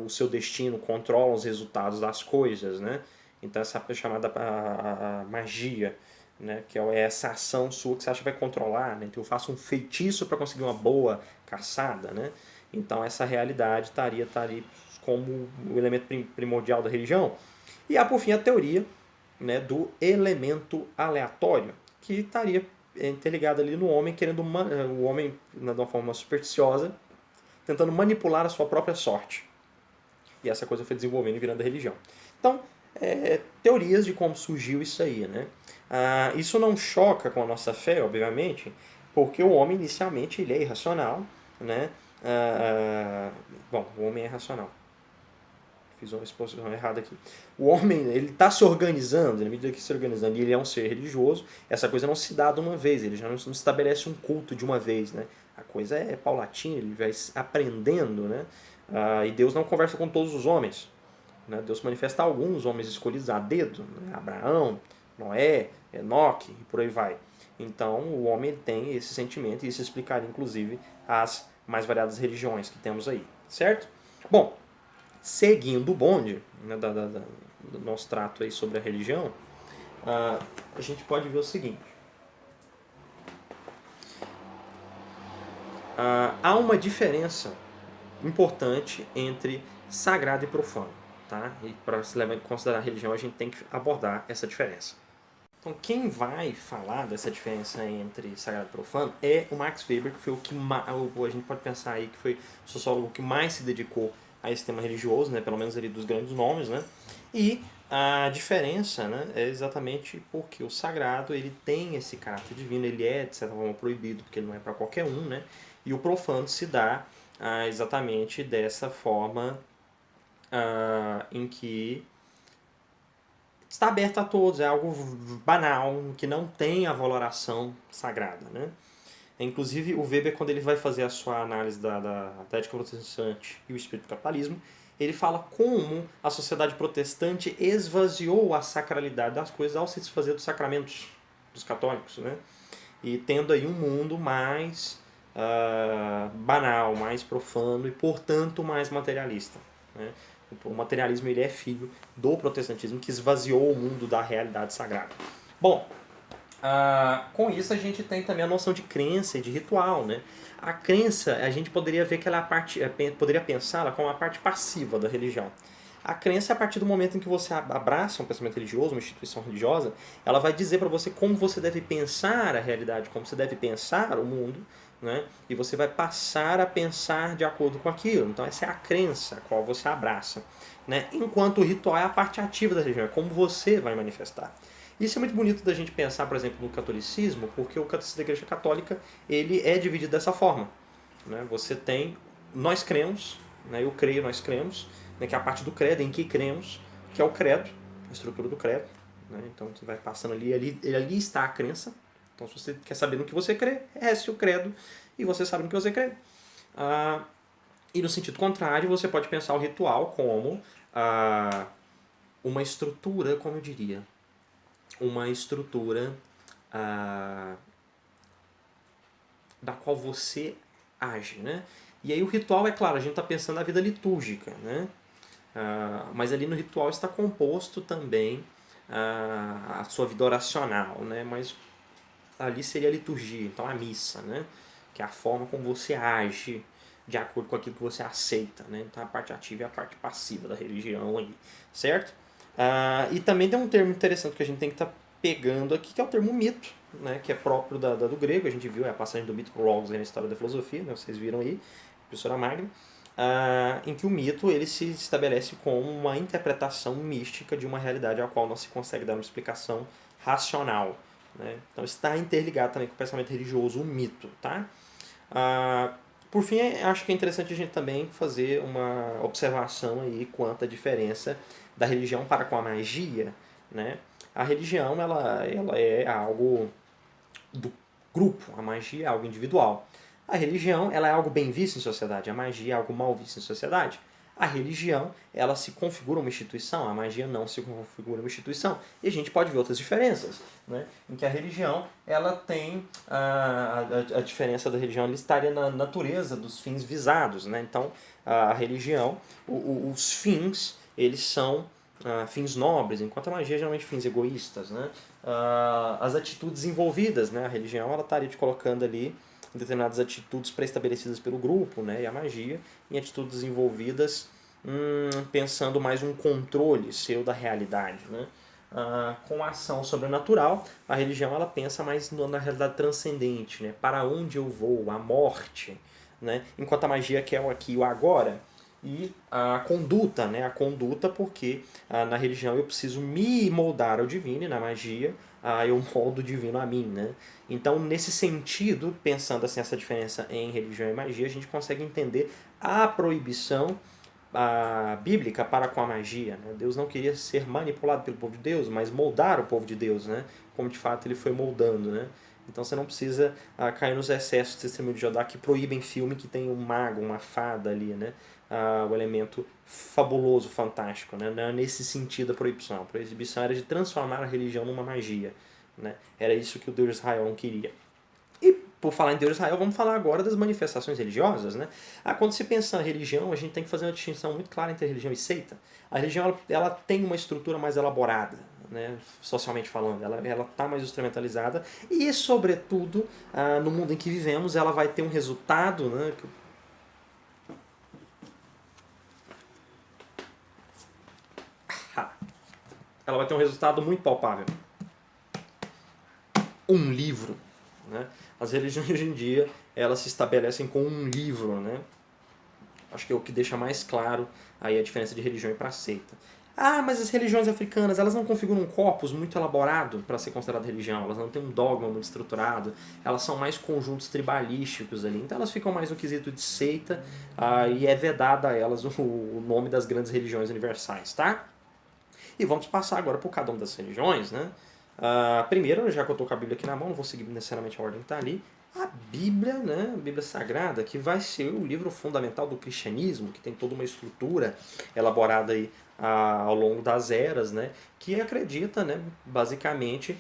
o seu destino, controlam os resultados das coisas, né? Então essa é chamada a magia, né? Que é essa ação sua que você acha que vai controlar, né? Então eu faço um feitiço para conseguir uma boa caçada, né? Então essa realidade estaria ali como o elemento primordial da religião. E há por fim a teoria, né, do elemento aleatório, que estaria interligado ali no homem, querendo o homem, de uma forma supersticiosa, tentando manipular a sua própria sorte. E essa coisa foi desenvolvendo e virando a religião. Então, teorias de como surgiu isso aí, né? Isso não choca com a nossa fé, obviamente, porque o homem inicialmente ele é irracional, né? Bom, o homem é racional. Fiz uma exposição errada aqui. O homem, ele está se organizando, na medida que se organizando, e ele é um ser religioso, essa coisa não se dá de uma vez, ele já não estabelece um culto de uma vez, né? A coisa é paulatina, ele vai aprendendo, né? E Deus não conversa com todos os homens, né? Deus manifesta a alguns homens escolhidos a dedo, né? Abraão, Noé, Enoque e por aí vai. Então o homem tem esse sentimento e isso explicaria inclusive as mais variadas religiões que temos aí, certo? Bom, seguindo o bonde, né, do nosso trato aí sobre a religião, a gente pode ver o seguinte. Há uma diferença importante entre sagrado e profano. Tá? E para se levar em considerar a religião, a gente tem que abordar essa diferença. Então, quem vai falar dessa diferença entre sagrado e profano é o Max Weber, que foi o que a gente pode pensar aí que foi o sociólogo que mais se dedicou a esse tema religioso, né, pelo menos ali dos grandes nomes, né? E a diferença, né, é exatamente porque o sagrado ele tem esse caráter divino, ele é de certa forma proibido porque ele não é para qualquer um, né? E o profano se dá exatamente dessa forma em que está aberto a todos, é algo banal, que não tem a valoração sagrada. Né? Inclusive, o Weber, quando ele vai fazer a sua análise da ética protestante e o espírito do capitalismo, ele fala como a sociedade protestante esvaziou a sacralidade das coisas ao se desfazer dos sacramentos dos católicos, né? E tendo aí um mundo mais banal, mais profano e, portanto, mais materialista. Né? O materialismo ele é filho do protestantismo que esvaziou o mundo da realidade sagrada. Bom, com isso a gente tem também a noção de crença e de ritual. Né? A crença, a gente poderia ver que ela é a parte, poderia pensá-la como a parte passiva da religião. A crença, a partir do momento em que você abraça um pensamento religioso, uma instituição religiosa, ela vai dizer para você como você deve pensar a realidade, como você deve pensar o mundo, né? E você vai passar a pensar de acordo com aquilo. Então essa é a crença a qual você abraça. Né? Enquanto o ritual é a parte ativa da religião, é como você vai manifestar. Isso é muito bonito da gente pensar, por exemplo, no catolicismo, porque o catolicismo da Igreja Católica ele é dividido dessa forma. Né? Você tem, nós cremos, né? Eu creio, nós cremos, né? Que é a parte do credo, em que cremos, que é o credo, a estrutura do credo. Né? Então você vai passando ali está a crença. Então se você quer saber no que você crê, reste o credo e você sabe no que você crê. E no sentido contrário, você pode pensar o ritual como uma estrutura, como eu diria, uma estrutura da qual você age, né? E aí o ritual, é claro, a gente está pensando na vida litúrgica, né? Mas ali no ritual está composto também a sua vida oracional, né? Mas ali seria a liturgia, então a missa, né? Que é a forma como você age de acordo com aquilo que você aceita, né? Então a parte ativa e a parte passiva da religião aí, certo? E também tem um termo interessante que a gente tem que estar pegando aqui, que é o termo mito, né? Que é próprio do grego, a gente viu a passagem do mito pro logos na história da filosofia, né? Vocês viram aí, professora Magna, em que o mito ele se estabelece como uma interpretação mística de uma realidade a qual não se consegue dar uma explicação racional. Né? Então está interligado também com o pensamento religioso, o mito. Tá? Por fim, acho que é interessante a gente também fazer uma observação aí quanto à diferença da religião para com a magia, né? A religião, ela é algo do grupo, a magia é algo individual. A religião, ela é algo bem visto em sociedade, a magia é algo mal visto em sociedade. A religião, ela se configura uma instituição, a magia não se configura uma instituição. E a gente pode ver outras diferenças, né? Em que a religião, ela tem a diferença da religião, ela estaria na natureza dos fins visados, né? Então, a religião, os fins, eles são fins nobres, enquanto a magia é geralmente fins egoístas, né? As atitudes envolvidas, né? A religião, ela estaria te colocando ali determinadas atitudes pré-estabelecidas pelo grupo, né? E a magia em atitudes envolvidas pensando mais um controle seu da realidade, né? Com a ação sobrenatural, a religião ela pensa mais na realidade transcendente, né? Para onde eu vou, a morte, né? Enquanto a magia quer o aqui e o agora. E a conduta, né? A conduta porque na religião eu preciso me moldar ao divino e na magia eu moldo o divino a mim, né? Então, nesse sentido, pensando assim essa diferença em religião e magia, a gente consegue entender a proibição bíblica para com a magia. Né? Deus não queria ser manipulado pelo povo de Deus, mas moldar o povo de Deus, né? Como de fato ele foi moldando. Né? Então você não precisa cair nos excessos do testemunho de Jodá que proíbem filme que tem um mago, uma fada ali, né? O elemento fabuloso, fantástico. Né? Não é nesse sentido a proibição. A proibição era de transformar a religião numa magia. Né? Era isso que o Deus de Israel não queria. E por falar em Deus de Israel, vamos falar agora das manifestações religiosas. Né? Quando se pensa em religião, a gente tem que fazer uma distinção muito clara entre religião e seita. A religião ela tem uma estrutura mais elaborada, né? Socialmente falando. Ela está mais instrumentalizada e, sobretudo, no mundo em que vivemos, ela vai ter um resultado. Né? Ela vai ter um resultado muito palpável. Um livro. Né? As religiões hoje em dia elas se estabelecem com um livro. Né? Acho que é o que deixa mais claro aí a diferença de religião e para seita. Mas as religiões africanas, elas não configuram um corpus muito elaborado para ser considerado religião, elas não têm um dogma muito estruturado, elas são mais conjuntos tribalísticos ali, então elas ficam mais no quesito de seita e é vedado a elas o nome das grandes religiões universais, tá? E vamos passar agora por cada uma das religiões, né? Primeiro, já que eu estou com a Bíblia aqui na mão, não vou seguir necessariamente a ordem que está ali, a Bíblia, né, a Bíblia Sagrada, que vai ser o livro fundamental do cristianismo, que tem toda uma estrutura elaborada aí, ao longo das eras, né, que acredita, né, basicamente,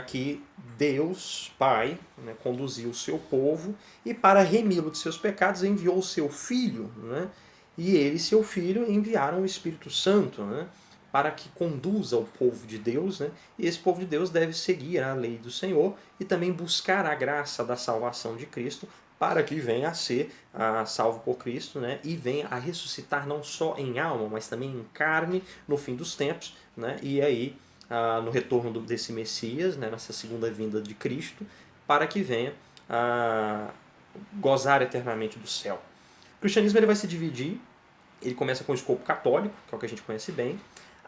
que Deus, Pai, né, conduziu o seu povo e para remi-lo de seus pecados enviou o seu Filho, né, e ele e seu Filho enviaram o Espírito Santo, né, para que conduza o povo de Deus, né? E esse povo de Deus deve seguir a lei do Senhor e também buscar a graça da salvação de Cristo para que venha a ser salvo por Cristo, né? E venha a ressuscitar não só em alma, mas também em carne no fim dos tempos, né? E aí, no retorno desse Messias, né? Nessa segunda vinda de Cristo, para que venha gozar eternamente do céu. O cristianismo ele vai se dividir, ele começa com o escopo católico, que é o que a gente conhece bem.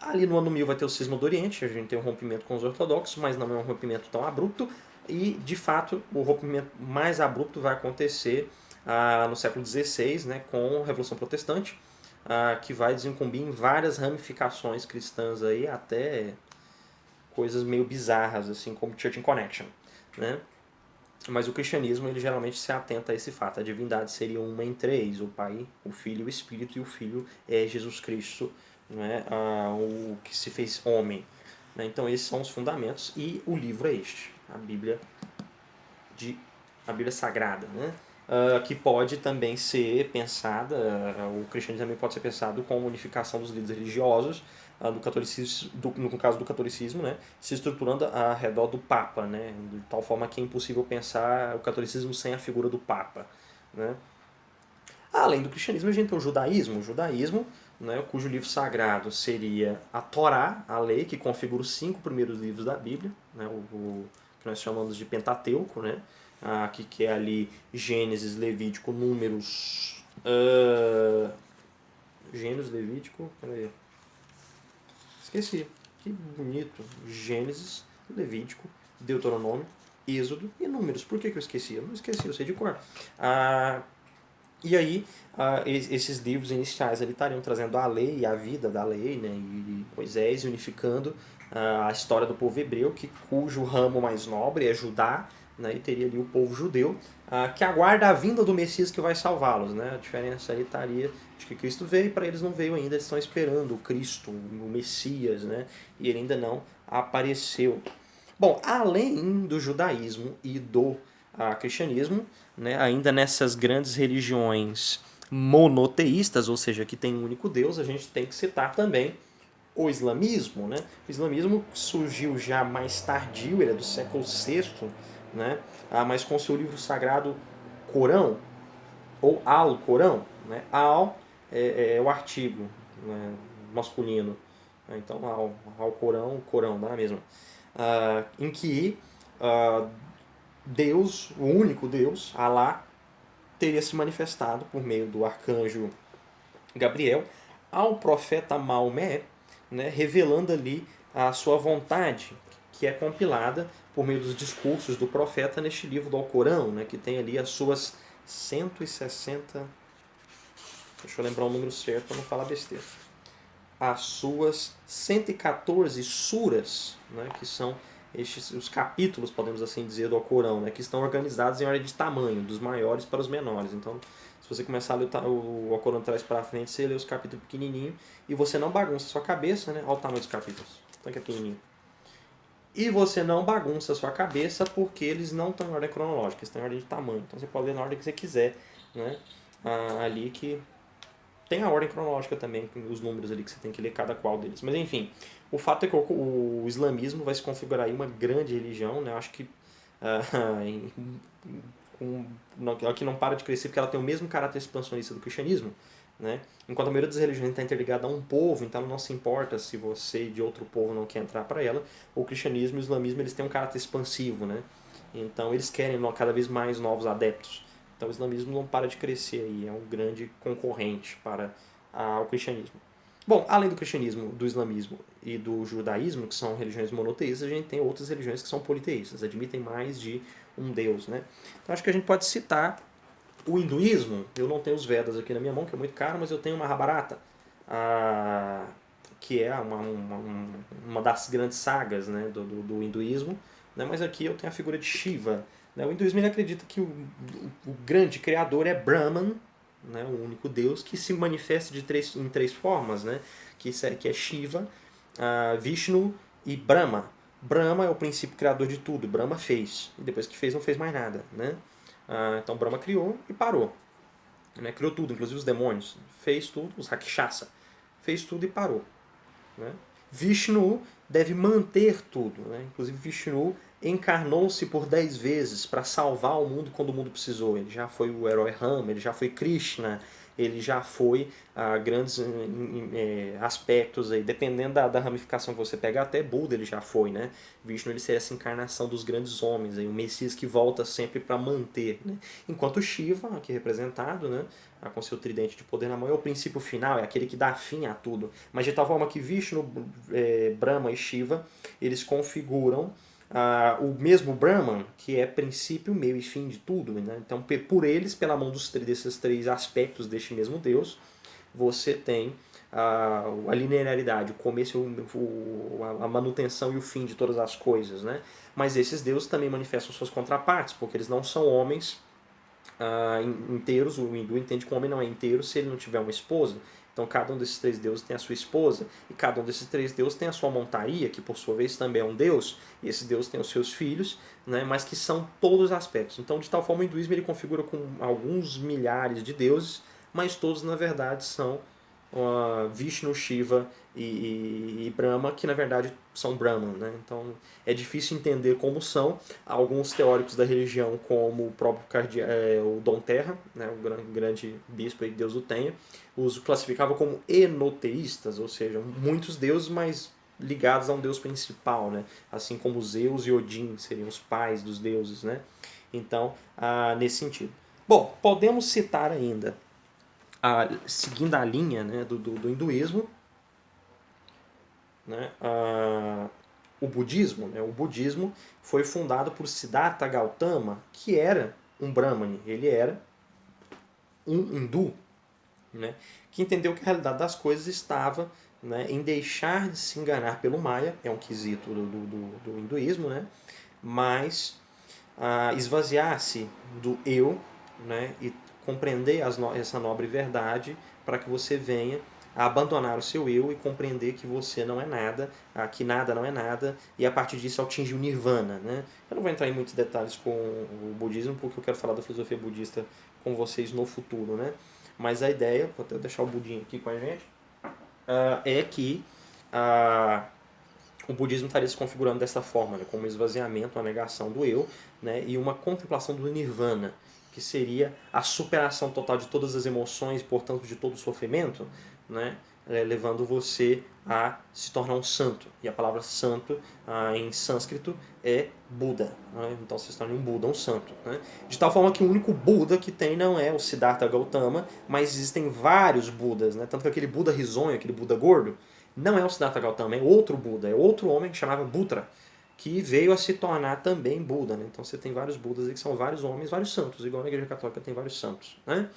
Ali no ano 1000 vai ter o cisma do Oriente, a gente tem um rompimento com os ortodoxos, mas não é um rompimento tão abrupto. E, de fato, o rompimento mais abrupto vai acontecer no século XVI, né, com a Revolução Protestante, que vai desincumbir em várias ramificações cristãs, aí, até coisas meio bizarras, assim como Church in Connection. Né? Mas o cristianismo ele geralmente se atenta a esse fato. A divindade seria uma em três, o Pai, o Filho e o Espírito, e o Filho é Jesus Cristo, né? O que se fez homem. Né? Então esses são os fundamentos e o livro é este, a Bíblia Sagrada, né? Que pode também ser pensada, o cristianismo também pode ser pensado com a unificação dos líderes religiosos, do catolicismo, no caso do catolicismo, né, se estruturando ao redor do Papa, né, de tal forma que é impossível pensar o catolicismo sem a figura do Papa. Né. Além do cristianismo, a gente tem o judaísmo, né, cujo livro sagrado seria a Torá, a lei, que configura os 5 primeiros livros da Bíblia, né, o que nós chamamos de Pentateuco, né, que é ali Gênesis, Levítico, Números... Gênesis, Levítico... Peraí. Esqueci. Que bonito. Gênesis, Levítico, Deuteronômio, Êxodo e Números. Por que eu esqueci? Eu não esqueci, eu sei de cor. E aí, esses livros iniciais ali estariam trazendo a lei e a vida da lei, né, e Moisés unificando a história do povo hebreu, cujo ramo mais nobre é Judá, né, e teria ali o povo judeu, que aguarda a vinda do Messias que vai salvá-los. Né? A diferença aí estaria de que Cristo veio e para eles não veio ainda, eles estão esperando o Cristo, o Messias, né, e ele ainda não apareceu. Bom, além do judaísmo e do cristianismo, né, ainda nessas grandes religiões monoteístas, ou seja, que tem um único Deus, a gente tem que citar também o islamismo. Né? O islamismo surgiu já mais tardio, ele é do século VI, né? Mas com seu livro sagrado Corão, ou Al-Corão. Né? Al é o artigo, né, masculino. Então, Al-Corão, Corão, dá a mesma. Em que Deus, o único Deus, Alá, teria se manifestado por meio do arcanjo Gabriel ao profeta Maomé, né, revelando ali a sua vontade, que é compilada por meio dos discursos do profeta neste livro do Alcorão, né, que tem ali as suas 160. Deixa eu lembrar o número certo para não falar besteira. As suas 114 suras, né, que são os capítulos, podemos assim dizer, do Alcorão, né, que estão organizados em ordem de tamanho, dos maiores para os menores. Então, se você começar a ler o Alcorão de trás para frente, você lê os capítulos pequenininhos e você não bagunça a sua cabeça, né? Olha o tamanho dos capítulos, então que é pequenininho. E você não bagunça a sua cabeça porque eles não estão em ordem cronológica, eles estão em ordem de tamanho. Então você pode ler na ordem que você quiser, né? Ali que tem a ordem cronológica também, os números ali que você tem que ler cada qual deles. Mas enfim, o fato é que o islamismo vai se configurar aí uma grande religião, né? Eu acho que ela que não para de crescer porque ela tem o mesmo caráter expansionista do cristianismo. Né? Enquanto a maioria das religiões está interligada a um povo, então não se importa se você de outro povo não quer entrar para ela, o cristianismo e o islamismo eles têm um caráter expansivo. Né? Então eles querem cada vez mais novos adeptos. Então o islamismo não para de crescer aí, é um grande concorrente para o cristianismo. Bom, além do cristianismo, do islamismo e do judaísmo, que são religiões monoteístas, a gente tem outras religiões que são politeístas, admitem mais de um deus. Né? Então acho que a gente pode citar o hinduísmo. Eu não tenho os Vedas aqui na minha mão, que é muito caro, mas eu tenho uma Mahabharata, que é uma das grandes sagas, né, do hinduísmo. Né? Mas aqui eu tenho a figura de Shiva. Né? O hinduísmo ele acredita que o grande criador é Brahman, né, o único Deus, que se manifesta em três formas, né, que é Shiva, Vishnu e Brahma. Brahma é o princípio criador de tudo, Brahma fez, e depois que fez não fez mais nada. Né? Então Brahma criou e parou. Né? Criou tudo, inclusive os demônios. Fez tudo, os Rakshasa. Fez tudo e parou. Né? Vishnu deve manter tudo. Né? Inclusive Vishnu encarnou-se por 10 vezes para salvar o mundo quando o mundo precisou. Ele já foi o herói Rama, ele já foi Krishna, ele já foi grandes aspectos aí, dependendo da ramificação que você pegar, até Buda ele já foi, né? Vishnu ele seria essa encarnação dos grandes homens, aí, o Messias que volta sempre para manter, né? Enquanto Shiva, aqui representado, né, com seu tridente de poder na mão, é o princípio final, é aquele que dá fim a tudo. Mas de tal forma que Vishnu, Brahma e Shiva, eles configuram o mesmo Brahman, que é princípio, meio e fim de tudo. Né? Então, por eles, pela mão desses três aspectos deste mesmo Deus, você tem a linearidade, o começo, a manutenção e o fim de todas as coisas. Né? Mas esses deuses também manifestam suas contrapartes, porque eles não são homens inteiros. O hindu entende que o homem não é inteiro se ele não tiver uma esposa. Então cada um desses três deuses tem a sua esposa, e cada um desses três deuses tem a sua montaria, que por sua vez também é um deus, e esse deus tem os seus filhos, né, mas que são todos os aspectos. Então de tal forma o hinduísmo ele configura com alguns milhares de deuses, mas todos na verdade são Vishnu, Shiva e Brahma, que na verdade são Brahman. Né? Então é difícil entender como são. Alguns teóricos da religião, como o próprio o Dom Terra, né, o grande bispo aí, Deus o tenha, os classificava como enoteístas, ou seja, muitos deuses, mas ligados a um deus principal, né? Assim como Zeus e Odin seriam os pais dos deuses. Né? Então, nesse sentido. Bom, podemos citar ainda seguindo a linha, né, do hinduísmo, né, o budismo. Né, o budismo foi fundado por Siddhartha Gautama, que era um brahmane. Ele era um hindu, né, que entendeu que a realidade das coisas estava, né, em deixar de se enganar pelo Maya, é um quesito do hinduísmo, né, mas esvaziar-se do eu, né, e compreender essa nobre verdade para que você venha a abandonar o seu eu e compreender que você não é nada, que nada não é nada, e a partir disso atingir o nirvana. Né? Eu não vou entrar em muitos detalhes com o budismo, porque eu quero falar da filosofia budista com vocês no futuro. Né? Mas a ideia, vou até deixar o budinho aqui com a gente, é que o budismo estaria se configurando dessa forma, né, como um esvaziamento, uma negação do eu, né, e uma contemplação do nirvana, que seria a superação total de todas as emoções, portanto de todo o sofrimento, né, levando você a se tornar um santo. E a palavra santo em sânscrito é Buda. Né? Então você se torna um Buda, um santo. Né? De tal forma que o único Buda que tem não é o Siddhartha Gautama, mas existem vários Budas. Né? Tanto que aquele Buda risonho, aquele Buda gordo, não é o Siddhartha Gautama, é outro Buda, é outro homem que chamava Butra, que veio a se tornar também Buda. Né? Então você tem vários Budas aí, que são vários homens, vários santos, igual na Igreja Católica tem vários santos. Né?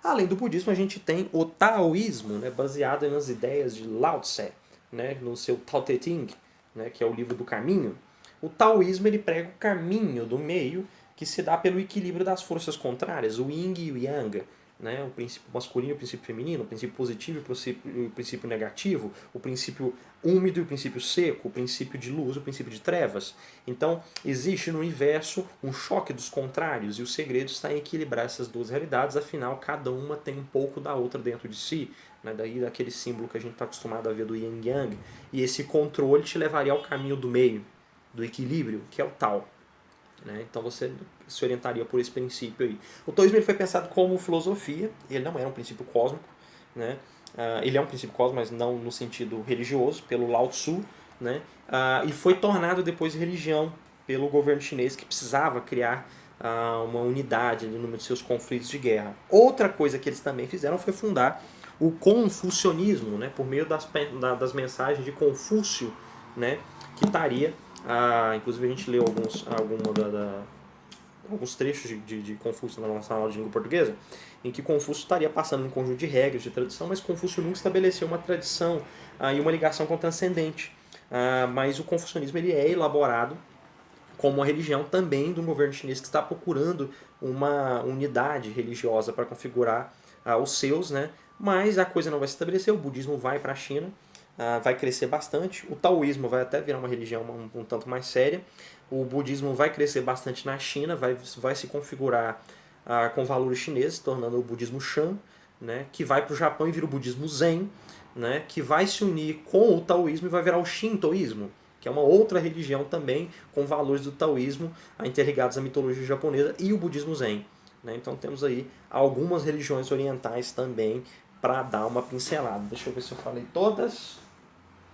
Além do budismo, a gente tem o taoísmo, né, baseado nas ideias de Lao Tse, né, no seu Tao Te Ching, né, que é o livro do caminho. O taoísmo ele prega o caminho do meio que se dá pelo equilíbrio das forças contrárias, o yin e o yang, né, o princípio masculino e o princípio feminino, o princípio positivo e o princípio negativo, o princípio úmido e o princípio seco, o princípio de luz e o princípio de trevas. Então, existe no universo um choque dos contrários e o segredo está em equilibrar essas duas realidades, afinal, cada uma tem um pouco da outra dentro de si. Né? Daí daquele símbolo que a gente está acostumado a ver do Yin Yang. E esse controle te levaria ao caminho do meio, do equilíbrio, que é o Tao. Né? Então você se orientaria por esse princípio aí. O taoísmo ele foi pensado como filosofia, ele não era um princípio cósmico, né? Ele é um princípio cósmico, mas não no sentido religioso, pelo Lao Tzu, né? E foi tornado depois religião pelo governo chinês, que precisava criar uma unidade no número de seus conflitos de guerra. Outra coisa que eles também fizeram foi fundar o confucionismo, né? Por meio das mensagens de Confúcio, né? Que estaria inclusive a gente leu alguns trechos de Confúcio na nossa aula de língua portuguesa, em que Confúcio estaria passando um conjunto de regras, de tradição, mas Confúcio nunca estabeleceu uma tradição e uma ligação com o transcendente. Mas o confucionismo ele é elaborado como uma religião também de um governo chinês que está procurando uma unidade religiosa para configurar os seus, né? Mas a coisa não vai se estabelecer, o budismo vai para a China, vai crescer bastante, o taoísmo vai até virar uma religião um tanto mais séria, o budismo vai crescer bastante na China, vai se configurar com valores chineses, tornando o budismo Shan, né? Que vai para o Japão e vira o budismo Zen, né? Que vai se unir com o taoísmo e vai virar o Shintoísmo, que é uma outra religião também com valores do taoísmo interligados à mitologia japonesa e o budismo Zen. Né? Então temos aí algumas religiões orientais também para dar uma pincelada. Deixa eu ver se eu falei todas.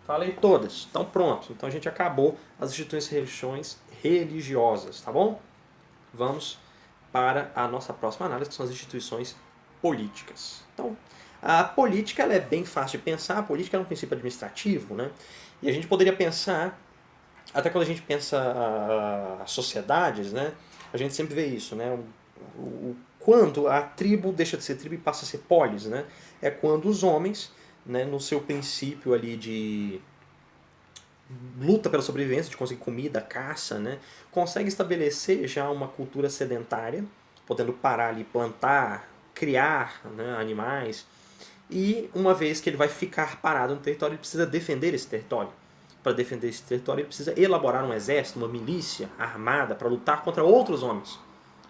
Falei todas. Então pronto. Então a gente acabou as instituições religiosas, tá bom? Vamos para a nossa próxima análise, que são as instituições políticas. Então, a política ela é bem fácil de pensar, a política é um princípio administrativo, né? E a gente poderia pensar, até quando a gente pensa as sociedades, né? A gente sempre vê isso, né? Quando a tribo deixa de ser tribo e passa a ser polis, né? É quando os homens, né, no seu princípio ali de luta pela sobrevivência, de conseguir comida, caça, né, consegue estabelecer já uma cultura sedentária, podendo parar ali, plantar, criar, né, animais, e uma vez que ele vai ficar parado no território, ele precisa defender esse território. Para defender esse território, ele precisa elaborar um exército, uma milícia armada para lutar contra outros homens.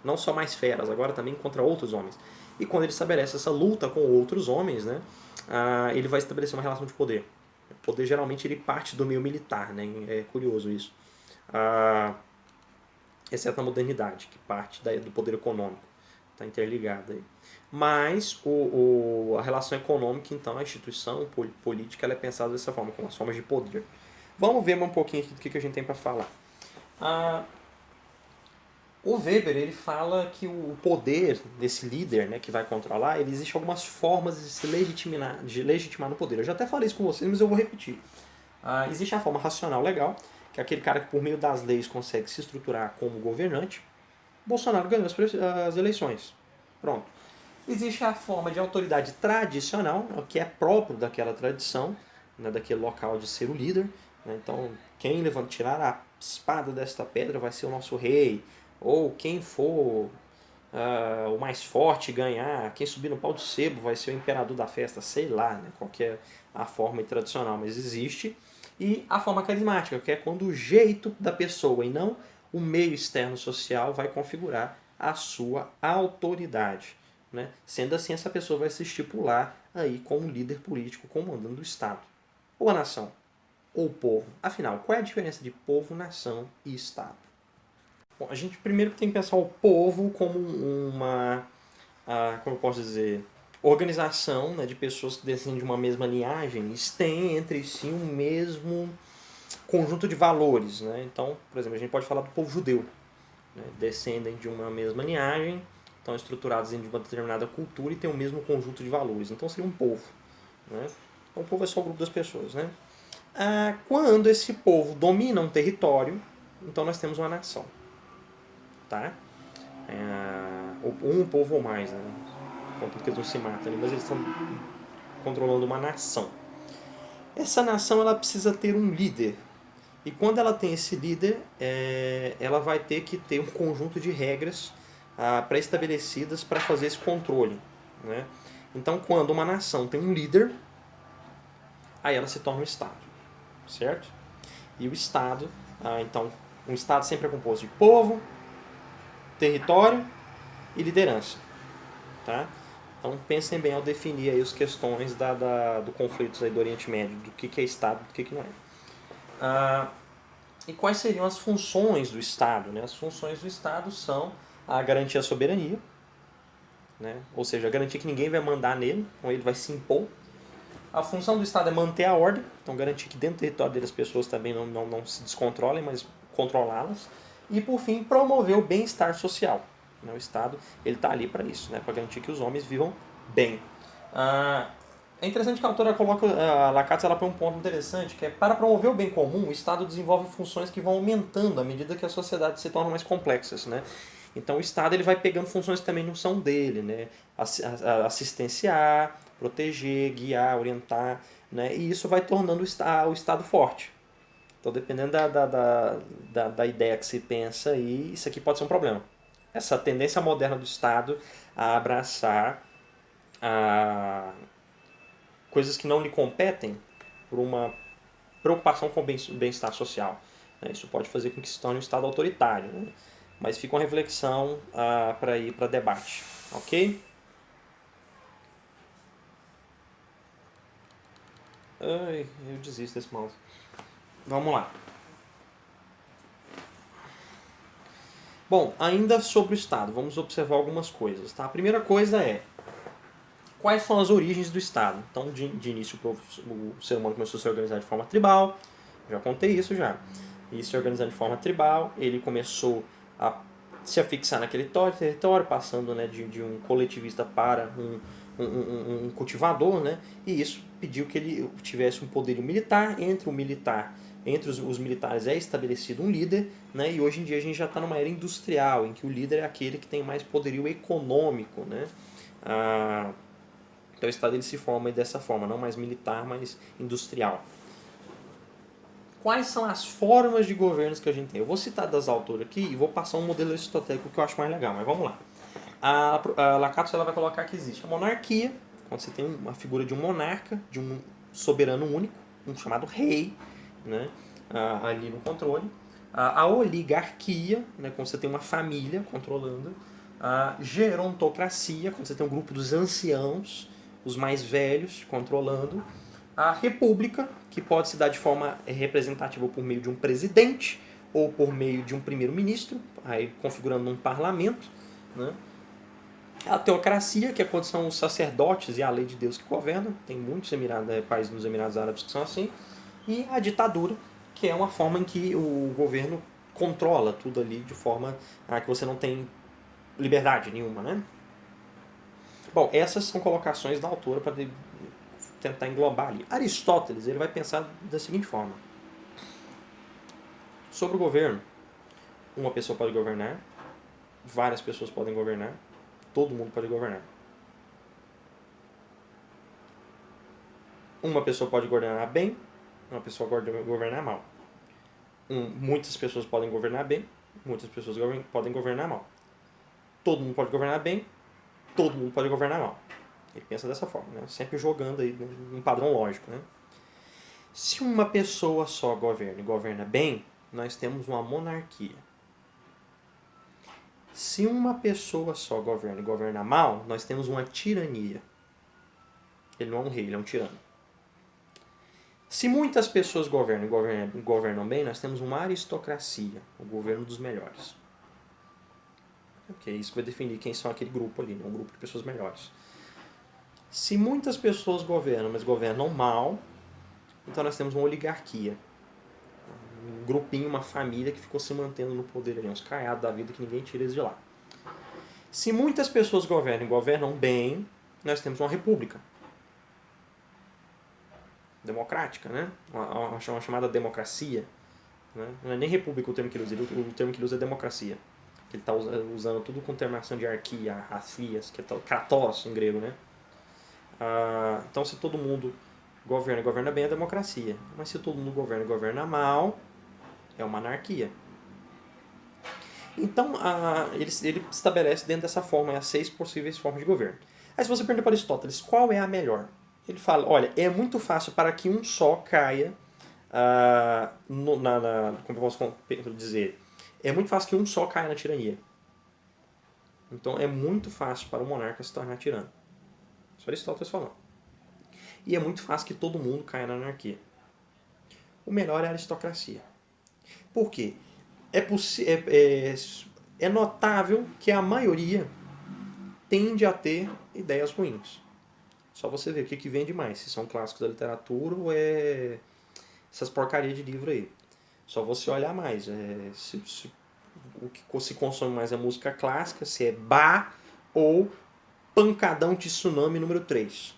Não só mais feras, agora também contra outros homens. E quando ele estabelece essa luta com outros homens, né, ele vai estabelecer uma relação de poder. O poder geralmente ele parte do meio militar, né? É curioso isso. Exceto a modernidade, que parte do poder econômico. Está interligada aí. Mas a relação econômica, então, a instituição política, ela é pensada dessa forma, com as formas de poder. Vamos ver um pouquinho aqui do que a gente tem para falar. O Weber ele fala que o poder desse líder, né, que vai controlar, ele existe algumas formas de se legitimar no poder. Eu já até falei isso com vocês, mas eu vou repetir. Existe a forma racional legal, que é aquele cara que por meio das leis consegue se estruturar como governante. Bolsonaro ganhou as eleições. Pronto. Existe a forma de autoridade tradicional, que é próprio daquela tradição, né, daquele local de ser o líder. Né? Então, quem tirar a espada desta pedra vai ser o nosso rei. Ou quem for o mais forte ganhar, quem subir no pau do sebo vai ser o imperador da festa, sei lá, né? Qual que é a forma tradicional, mas existe. E a forma carismática, que é quando o jeito da pessoa e não o meio externo social vai configurar a sua autoridade. Né? Sendo assim, essa pessoa vai se estipular aí como líder político comandando o Estado. Ou a nação, ou o povo. Afinal, qual é a diferença de povo, nação e Estado? Bom, a gente primeiro tem que pensar o povo como como eu posso dizer, organização, né, de pessoas que descendem de uma mesma linhagem e têm entre si um mesmo conjunto de valores. Né? Então, por exemplo, a gente pode falar do povo judeu. Né? Descendem de uma mesma linhagem, estão estruturados em uma determinada cultura e têm o mesmo conjunto de valores. Então seria um povo. Né? Então o povo é só o grupo das pessoas. Né? Quando esse povo domina um território, então nós temos uma nação. Tá? Um povo ou mais, né? Porque eles não se matam, mas eles estão controlando uma nação. Essa nação ela precisa ter um líder. E quando ela tem esse líder, ela vai ter que ter um conjunto de regras pré-estabelecidas para fazer esse controle. Né? Então, quando uma nação tem um líder, aí ela se torna um Estado. Certo? E o Estado, então, um Estado sempre é composto de povo, território e liderança. Tá? Então pensem bem ao definir aí as questões do conflito aí do Oriente Médio, do que é Estado e do que não é. E quais seriam as funções do Estado? Né? As funções do Estado são a garantir a soberania, né? Ou seja, garantir que ninguém vai mandar nele, ou ele vai se impor. A função do Estado é manter a ordem, então garantir que dentro do território dele as pessoas também não se descontrolem, mas controlá-las. E por fim, promover o bem-estar social. O Estado está ali para isso, né? Para garantir que os homens vivam bem. É interessante que a autora coloca, a Lacatz ela põe um ponto interessante, que é para promover o bem comum, o Estado desenvolve funções que vão aumentando à medida que a sociedade se torna mais complexas, né? Então o Estado ele vai pegando funções que também não são dele, né? Assistenciar, proteger, guiar, orientar, né? E isso vai tornando o Estado forte. Então dependendo da ideia que se pensa aí, isso aqui pode ser um problema. Essa tendência moderna do Estado a abraçar coisas que não lhe competem por uma preocupação com o bem-estar social. Né? Isso pode fazer com que se torne um Estado autoritário. Né? Mas fica uma reflexão para ir para debate. Ok? Ai, eu desisto desse mouse. Vamos lá. Bom, ainda sobre o Estado, vamos observar algumas coisas. Tá? A primeira coisa é quais são as origens do Estado. Então, de início, o ser humano começou a se organizar de forma tribal. Já contei isso já. E se organizando de forma tribal, ele começou a se afixar naquele território, passando, né, de um coletivista para um cultivador, né? E isso pediu que ele tivesse um poderio militar. Entre os militares é estabelecido um líder, né? E hoje em dia a gente já está numa era industrial, em que o líder é aquele que tem mais poderio econômico, né? Então o Estado ele se forma dessa forma, não mais militar, mas industrial. Quais são as formas de governos que a gente tem? Eu vou citar das autoras aqui e vou passar um modelo aristotélico que eu acho mais legal, mas vamos lá. A Lacatz ela vai colocar que existe a monarquia, quando você tem uma figura de um monarca, de um soberano único, um chamado rei, né, ali no controle. A oligarquia, né, quando você tem uma família controlando. A gerontocracia, quando você tem um grupo dos anciãos, os mais velhos, controlando. A república, que pode se dar de forma representativa por meio de um presidente ou por meio de um primeiro-ministro, aí configurando um parlamento. Né? A teocracia, que é quando são os sacerdotes e a lei de Deus que governam. Tem muitos países nos Emirados Árabes que são assim. E a ditadura, que é uma forma em que o governo controla tudo ali de forma que você não tem liberdade nenhuma, né? Bom, essas são colocações da autora para tentar englobar ali. Aristóteles ele vai pensar da seguinte forma. Sobre o governo, uma pessoa pode governar, várias pessoas podem governar, todo mundo pode governar. Uma pessoa pode governar bem, uma pessoa pode governar mal. Muitas pessoas podem governar bem, muitas pessoas podem governar mal. Todo mundo pode governar bem, todo mundo pode governar mal. Ele pensa dessa forma, né? Sempre jogando aí num padrão lógico, né? Se uma pessoa só governa e governa bem, nós temos uma monarquia. Se uma pessoa só governa e governa mal, nós temos uma tirania. Ele não é um rei, ele é um tirano. Se muitas pessoas governam e governam bem, nós temos uma aristocracia, o governo dos melhores. Ok, isso vai definir quem são aquele grupo ali, né? Um grupo de pessoas melhores. Se muitas pessoas governam, mas governam mal, então nós temos uma oligarquia. Um grupinho, uma família que ficou se mantendo no poder ali, uns caiados da vida que ninguém tira eles de lá. Se muitas pessoas governam e governam bem, nós temos uma república. Democrática, né? Uma chamada democracia. Né? Não é nem república o termo que ele usa, o termo que ele usa é democracia. Que ele está usando tudo com terminação de arquia, rafias, que é kratos em grego, né? Então, se todo mundo governa e governa bem, é democracia. Mas se todo mundo governa e governa mal, é uma anarquia. Então, ele estabelece dentro dessa forma as 6 possíveis formas de governo. Aí se você pergunta para Aristóteles qual é a melhor, ele fala, olha, é muito fácil para que um só caia, como eu posso dizer, é muito fácil que um só caia na tirania. Então é muito fácil para o monarca se tornar tirano. Isso Aristóteles falou. E é muito fácil que todo mundo caia na anarquia. O melhor é a aristocracia. Por quê? É notável que a maioria tende a ter ideias ruins. Só você ver o que vende mais, se são clássicos da literatura ou é essas porcarias de livro aí. Só você olhar mais. O que se consome mais é música clássica, se é Bach ou Pancadão de Tsunami número 3.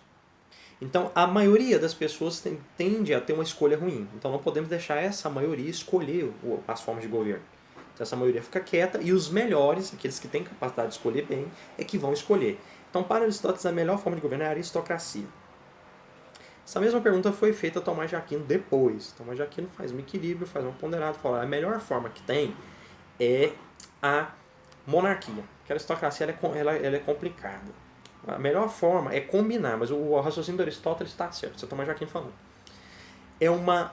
Então, a maioria das pessoas tende a ter uma escolha ruim. Então, não podemos deixar essa maioria escolher as formas de governo. Então, essa maioria fica quieta e os melhores, aqueles que têm capacidade de escolher bem, é que vão escolher. Então, para Aristóteles, a melhor forma de governo é a aristocracia. Essa mesma pergunta foi feita a Tomás de Aquino depois. Tomás de Aquino faz um equilíbrio, faz um ponderado, fala a melhor forma que tem é a monarquia. Porque a aristocracia ela é complicada. A melhor forma é combinar, mas o raciocínio do Aristóteles está certo, você Tomás de Aquino falando. É uma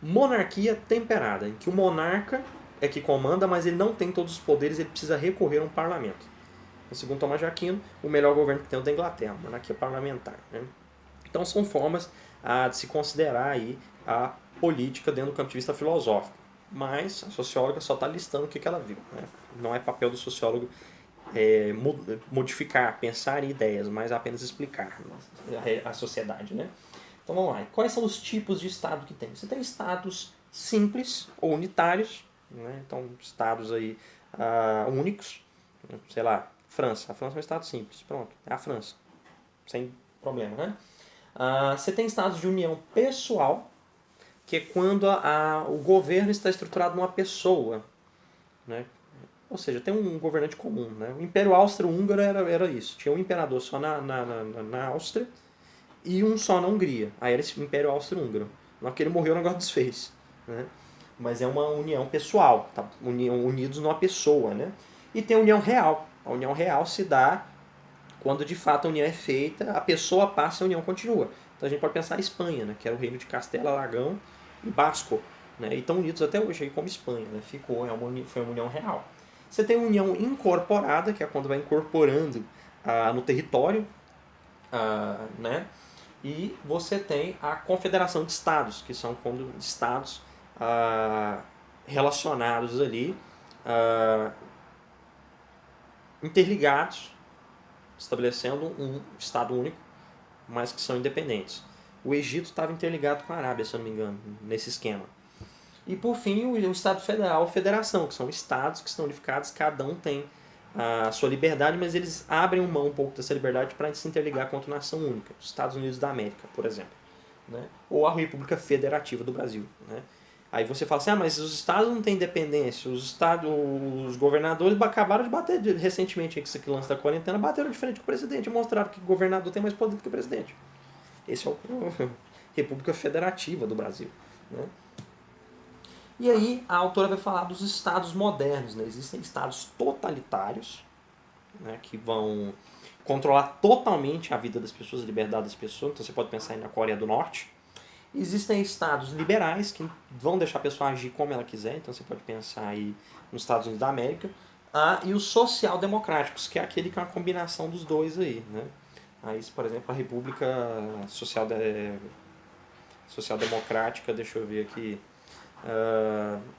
monarquia temperada, em que o monarca é que comanda, mas ele não tem todos os poderes, ele precisa recorrer a um parlamento. Segundo Tomás de Aquino, o melhor governo que tem é o da Inglaterra, a monarquia parlamentar. Né? Então são formas de se considerar aí a política dentro do campo de vista filosófico. Mas a socióloga só está listando o que ela viu. Né? Não é papel do sociólogo modificar, pensar em ideias, mas apenas explicar a sociedade. Né? Então vamos lá. Quais são os tipos de Estado que tem? Você tem Estados simples ou unitários, né? Então Estados aí, únicos, sei lá, França. A França é um Estado simples, pronto, é a França, sem problema, né? Você tem Estados de união pessoal, que é quando o governo está estruturado numa pessoa, né? Ou seja, tem um governante comum. Né? O Império Austro-Húngaro era isso. Tinha um imperador só na Áustria e um só na Hungria. Aí era esse Império Austro-Húngaro. Na hora que ele morreu, o negócio desfez. Né? Mas é uma união pessoal. Tá? Unidos numa pessoa. Né? E tem a união real. A união real se dá quando de fato a união é feita, a pessoa passa e a união continua. Então a gente pode pensar a Espanha, né? Que era o reino de Castela, Aragão e Basco. Né? E estão unidos até hoje aí como Espanha. Né? Foi uma união real. Você tem a união incorporada, que é quando vai incorporando no território, né? E você tem a confederação de estados, que são quando estados relacionados ali, interligados, estabelecendo um estado único, mas que são independentes. O Egito estava interligado com a Arábia, se eu não me engano, nesse esquema. E por fim, o Estado Federal, a Federação, que são estados que estão unificados, cada um tem a sua liberdade, mas eles abrem mão um pouco dessa liberdade para se interligar contra uma nação única. Os Estados Unidos da América, por exemplo. Né? Ou a República Federativa do Brasil. Né? Aí você fala assim, mas os estados não têm independência, os governadores acabaram de bater recentemente, que esse lance da quarentena, bateram de frente com o presidente e mostraram que o governador tem mais poder do que o presidente. Esse é República Federativa do Brasil. Né? E aí a autora vai falar dos estados modernos. Né? Existem estados totalitários, né, que vão controlar totalmente a vida das pessoas, a liberdade das pessoas. Então você pode pensar aí na Coreia do Norte. Existem estados liberais que vão deixar a pessoa agir como ela quiser. Então você pode pensar aí nos Estados Unidos da América. E os social-democráticos, que é aquele que é uma combinação dos dois aí. Né? Aí, por exemplo, a República Social-Democrática, deixa eu ver aqui.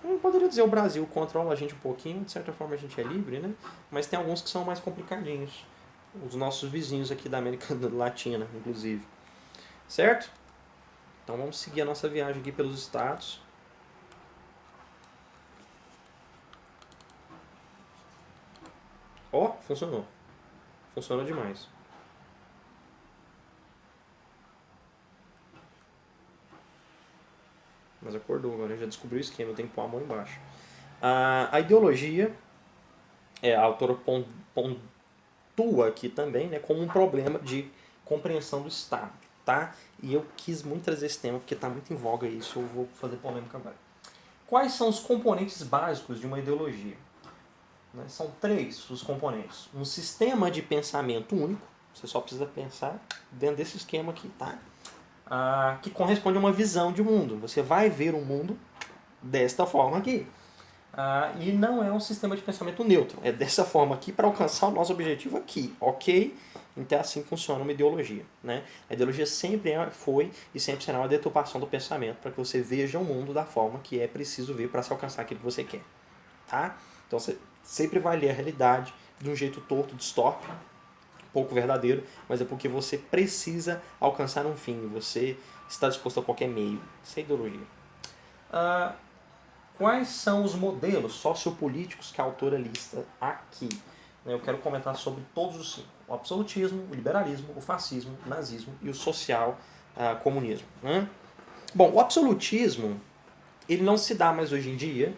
Eu poderia dizer o Brasil controla a gente um pouquinho, de certa forma a gente é livre, né? Mas tem alguns que são mais complicadinhos. Os nossos vizinhos aqui da América Latina, inclusive. Certo? Então vamos seguir a nossa viagem aqui pelos estados. Ó, funcionou. Funcionou demais. Mas acordou agora, já descobriu o esquema, eu tenho que pôr a mão embaixo. A ideologia, a autora pontua aqui também, né, como um problema de compreensão do Estado. Tá? E eu quis muito trazer esse tema porque está muito em voga isso, eu vou fazer polêmica agora. Quais são os componentes básicos de uma ideologia? Né? São 3 os componentes. Um sistema de pensamento único, você só precisa pensar dentro desse esquema aqui, tá? Que corresponde a uma visão de mundo. Você vai ver o mundo desta forma aqui. E não é um sistema de pensamento neutro. É dessa forma aqui para alcançar o nosso objetivo aqui, ok? Então é assim que funciona uma ideologia. Né? A ideologia sempre foi e sempre será uma deturpação do pensamento para que você veja o mundo da forma que é preciso ver para se alcançar aquilo que você quer. Tá? Então você sempre vai ler a realidade de um jeito torto, distorce, pouco verdadeiro, mas é porque você precisa alcançar um fim, você está disposto a qualquer meio. Isso é ideologia. Quais são os modelos sociopolíticos que a autora lista aqui? Eu quero comentar sobre todos os 5. O absolutismo, o liberalismo, o fascismo, o nazismo e o social-comunismo. Né? Bom, o absolutismo ele não se dá mais hoje em dia,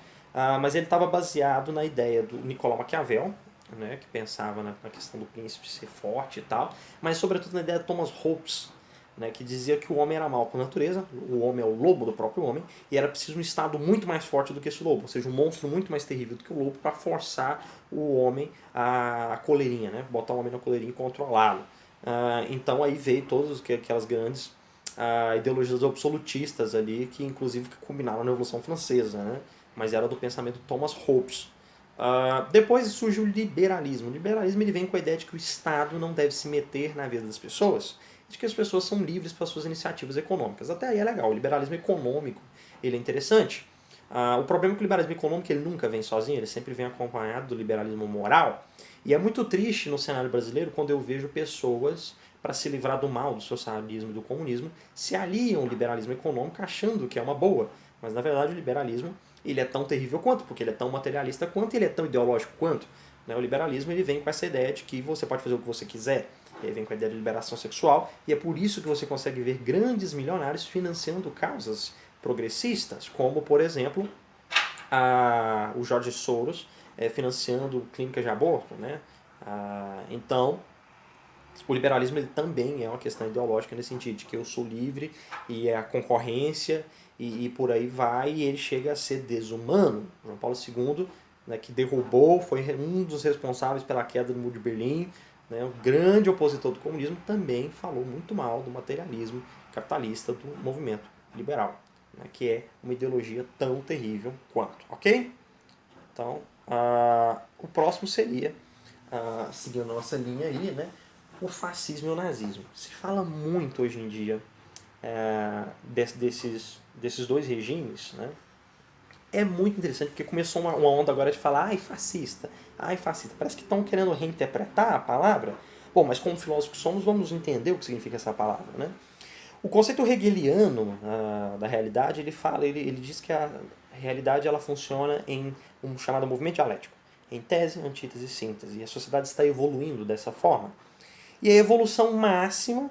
mas ele estava baseado na ideia do Nicolau Maquiavel, né, que pensava na questão do príncipe ser forte e tal, mas sobretudo na ideia de Thomas Hobbes, né, que dizia que o homem era mau por natureza, o homem é o lobo do próprio homem, e era preciso um estado muito mais forte do que esse lobo, ou seja, um monstro muito mais terrível do que o lobo para forçar o homem à coleirinha, né, botar o homem na coleirinha e controlá-lo. Então aí veio todas aquelas grandes ideologias absolutistas ali, que inclusive combinaram na Revolução Francesa, né, mas era do pensamento de Thomas Hobbes. Depois surge o liberalismo. O liberalismo ele vem com a ideia de que o Estado não deve se meter na vida das pessoas, de que as pessoas são livres para suas iniciativas econômicas. Até aí é legal. O liberalismo econômico ele é interessante. O problema é que o liberalismo econômico ele nunca vem sozinho, ele sempre vem acompanhado do liberalismo moral. E é muito triste no cenário brasileiro quando eu vejo pessoas, para se livrar do mal do socialismo e do comunismo, se aliam ao liberalismo econômico achando que é uma boa. Mas na verdade o liberalismo ele é tão terrível quanto, porque ele é tão materialista quanto, ele é tão ideológico quanto. O liberalismo ele vem com essa ideia de que você pode fazer o que você quiser, ele vem com a ideia de liberação sexual, e é por isso que você consegue ver grandes milionários financiando causas progressistas, como, por exemplo, o George Soros financiando clínicas de aborto. Né? Então, o liberalismo ele também é uma questão ideológica nesse sentido, de que eu sou livre e é a concorrência e por aí vai, e ele chega a ser desumano. João Paulo II, né, que derrubou, foi um dos responsáveis pela queda do Muro de Berlim, né, um grande opositor do comunismo, também falou muito mal do materialismo capitalista do movimento liberal, né, que é uma ideologia tão terrível quanto. Ok? Então, o próximo seria, seguindo a nossa linha aí, né, o fascismo e o nazismo. Se fala muito hoje em dia desses dois regimes, né? É muito interessante porque começou uma onda agora de falar ai fascista. Parece que estão querendo reinterpretar a palavra. Bom, mas como filósofos que somos, vamos entender o que significa essa palavra. Né? O conceito hegeliano da realidade, ele diz que a realidade ela funciona em um chamado movimento dialético. Em tese, antítese e síntese. E a sociedade está evoluindo dessa forma. E a evolução máxima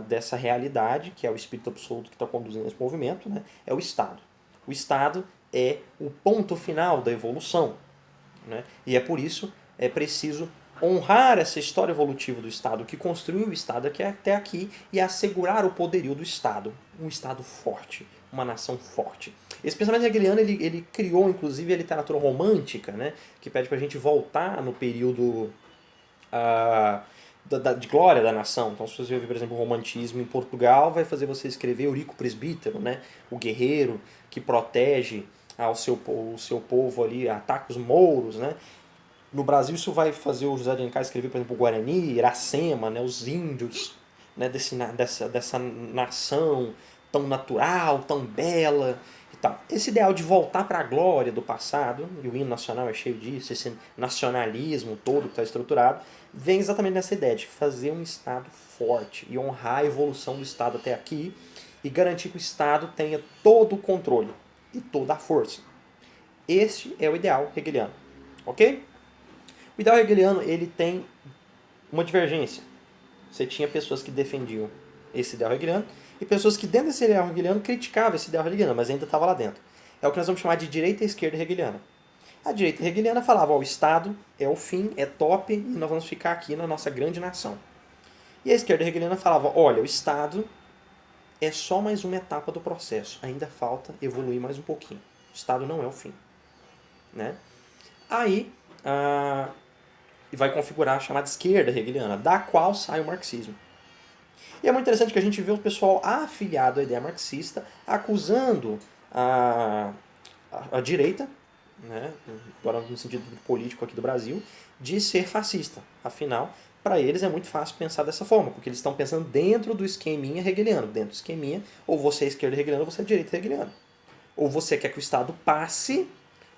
dessa realidade, que é o espírito absoluto que está conduzindo esse movimento, né, é o Estado. O Estado é o ponto final da evolução. Né, e é por isso é preciso honrar essa história evolutiva do Estado, que construiu o Estado até aqui, e assegurar o poderio do Estado. Um Estado forte, uma nação forte. Esse pensamento hegeliano ele criou, inclusive, a literatura romântica, né, que pede para a gente voltar no período de glória da nação. Então, se você ver, por exemplo, o romantismo em Portugal, vai fazer você escrever Eurico Presbítero, né, o guerreiro que protege o seu povo ali, ataca os mouros, né? No Brasil, isso vai fazer o José de Alencar escrever, por exemplo, o Guarani, Iracema, né, os índios, né, dessa nação tão natural, tão bela e tal. Esse ideal de voltar para a glória do passado, e o hino nacional é cheio disso, esse nacionalismo todo que está estruturado, vem exatamente nessa ideia de fazer um Estado forte e honrar a evolução do Estado até aqui e garantir que o Estado tenha todo o controle e toda a força. Este é o ideal hegeliano, ok? O ideal hegeliano ele tem uma divergência. Você tinha pessoas que defendiam esse ideal hegeliano e pessoas que dentro desse ideal hegeliano criticavam esse ideal hegeliano, mas ainda estava lá dentro. É o que nós vamos chamar de direita e esquerda hegeliana. A direita hegeliana falava, ó, o Estado é o fim, é top, e nós vamos ficar aqui na nossa grande nação. E a esquerda hegeliana falava, olha, o Estado é só mais uma etapa do processo, ainda falta evoluir mais um pouquinho. O Estado não é o fim. Né? Aí, vai configurar a chamada esquerda hegeliana, da qual sai o marxismo. E é muito interessante que a gente vê o pessoal afiliado à ideia marxista acusando a direita, né, agora no sentido político aqui do Brasil, de ser fascista. Afinal, para eles é muito fácil pensar dessa forma, porque eles estão pensando dentro do esqueminha hegeliano. Dentro do esqueminha, ou você é esquerda hegeliana ou você é direita hegeliana. Ou você quer que o Estado passe,